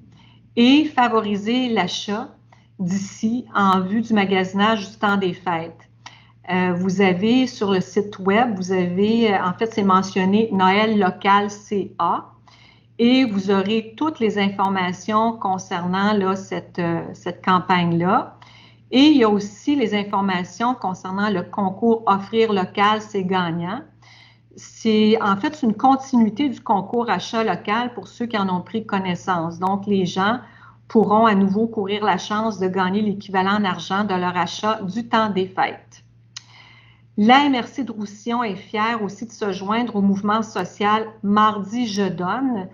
et favoriser l'achat d'ici en vue du magasinage du temps des fêtes. Vous avez sur le site web, vous avez, en fait, c'est mentionné Noël local CA et vous aurez toutes les informations concernant là, cette campagne-là. Et il y a aussi les informations concernant le concours Offrir local, c'est gagnant. C'est en fait une continuité du concours Achat local pour ceux qui en ont pris connaissance. Donc, les gens pourront à nouveau courir la chance de gagner l'équivalent en argent de leur achat du temps des fêtes. La MRC de Roussillon est fière aussi de se joindre au mouvement social Mardi Je donne,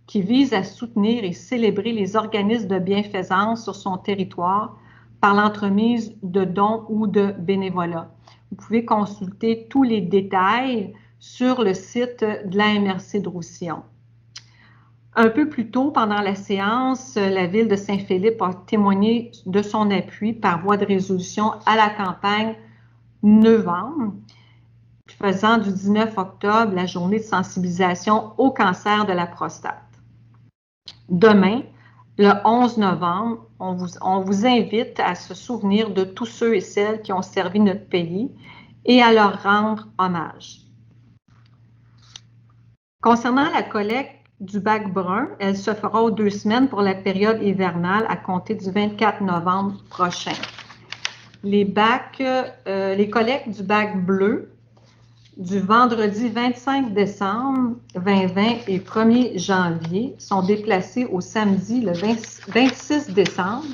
qui vise à soutenir et célébrer les organismes de bienfaisance sur son territoire par l'entremise de dons ou de bénévolat. Vous pouvez consulter tous les détails sur le site de la MRC de Roussillon. Un peu plus tôt, pendant la séance, la Ville de Saint-Philippe a témoigné de son appui par voie de résolution à la campagne Novembre, faisant du 19 octobre la journée de sensibilisation au cancer de la prostate. Demain, le 11 novembre, on vous invite à se souvenir de tous ceux et celles qui ont servi notre pays et à leur rendre hommage. Concernant la collecte du bac brun, elle se fera aux 2 semaines pour la période hivernale à compter du 24 novembre prochain. Les collectes du bac bleu du vendredi 25 décembre 2020 et 1er janvier sont déplacées au samedi le 26 décembre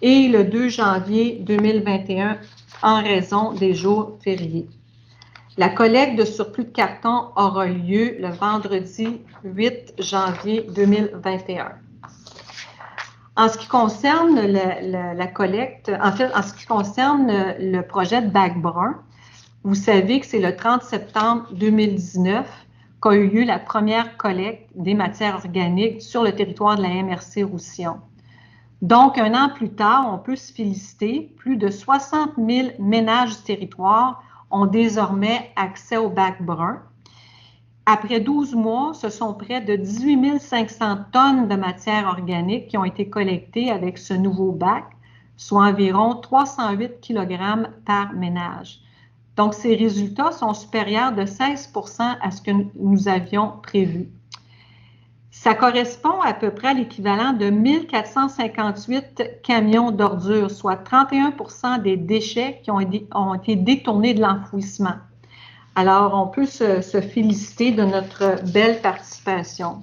et le 2 janvier 2021 en raison des jours fériés. La collecte de surplus de carton aura lieu le vendredi 8 janvier 2021. En ce qui concerne la collecte, en fait, en ce qui concerne le projet de bac brun, vous savez que c'est le 30 septembre 2019 qu'a eu lieu la première collecte des matières organiques sur le territoire de la MRC Roussillon. Donc, 1 an plus tard, on peut se féliciter, plus de 60 000 ménages du territoire ont désormais accès au bac brun. Après 12 mois, ce sont près de 18 500 tonnes de matière organique qui ont été collectées avec ce nouveau bac, soit environ 308 kg par ménage. Donc, ces résultats sont supérieurs de 16 % à ce que nous avions prévu. Ça correspond à peu près à l'équivalent de 1458 camions d'ordures, soit 31 % des déchets qui ont été détournés de l'enfouissement. Alors, on peut se féliciter de notre belle participation.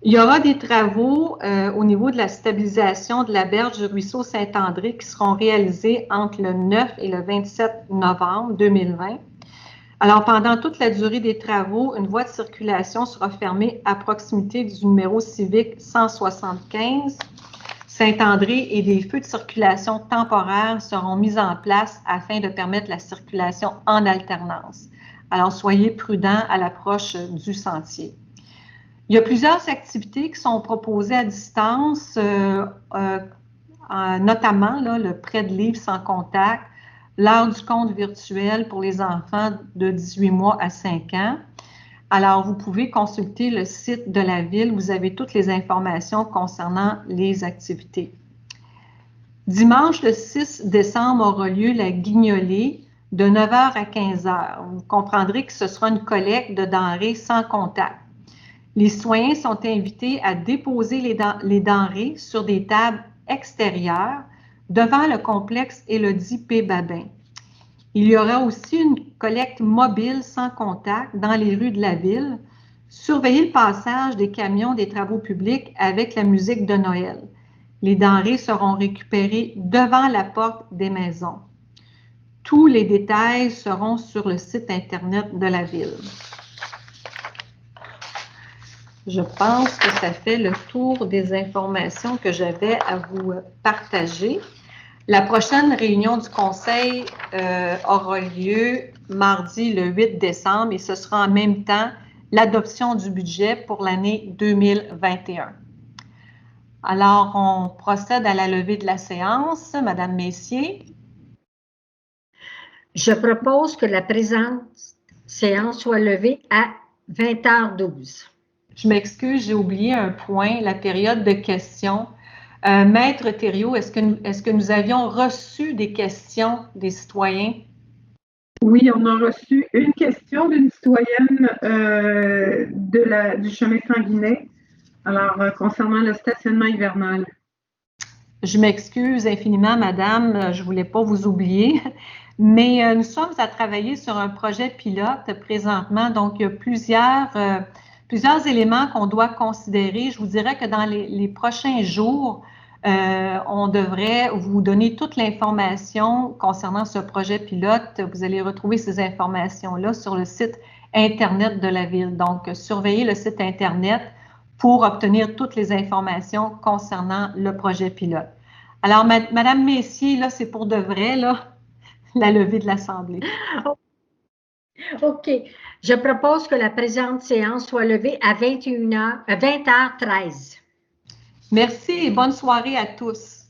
Il y aura des travaux au niveau de la stabilisation de la berge du ruisseau Saint-André qui seront réalisés entre le 9 et le 27 novembre 2020. Alors, pendant toute la durée des travaux, une voie de circulation sera fermée à proximité du numéro civique 175 Saint-André et des feux de circulation temporaires seront mis en place afin de permettre la circulation en alternance. Alors, soyez prudents à l'approche du sentier. Il y a plusieurs activités qui sont proposées à distance, notamment là, le prêt de livres sans contact, l'heure du compte virtuel pour les enfants de 18 mois à 5 ans. Alors, vous pouvez consulter le site de la Ville. Vous avez toutes les informations concernant les activités. Dimanche, le 6 décembre, aura lieu la guignolée de 9h à 15h. Vous comprendrez que ce sera une collecte de denrées sans contact. Les citoyens sont invités à déposer les denrées sur des tables extérieures devant le complexe Élodie P. Babin. Il y aura aussi une collecte mobile sans contact dans les rues de la ville. Surveillez le passage des camions des travaux publics avec la musique de Noël. Les denrées seront récupérées devant la porte des maisons. Tous les détails seront sur le site Internet de la ville. Je pense que ça fait le tour des informations que j'avais à vous partager. La prochaine réunion du Conseil aura lieu mardi le 8 décembre et ce sera en même temps l'adoption du budget pour l'année 2021. Alors, on procède à la levée de la séance. Madame Messier. Je propose que la présente séance soit levée à 20h12. Je m'excuse, j'ai oublié un point, la période de questions. Maître Thériault, est-ce que nous avions reçu des questions des citoyens? Oui, on a reçu une question d'une citoyenne du chemin Sanguinet, alors concernant le stationnement hivernal. Je m'excuse infiniment, madame, je ne voulais pas vous oublier, mais nous sommes à travailler sur un projet pilote présentement, donc il y a plusieurs éléments qu'on doit considérer. Je vous dirais que dans les prochains jours, on devrait vous donner toute l'information concernant ce projet pilote. Vous allez retrouver ces informations-là sur le site Internet de la Ville. Donc, surveillez le site Internet pour obtenir toutes les informations concernant le projet pilote. Alors, Madame Messier, là, c'est pour de vrai, là, la levée de l'Assemblée. OK. Je propose que la présente séance soit levée à 20h13. Merci et bonne soirée à tous.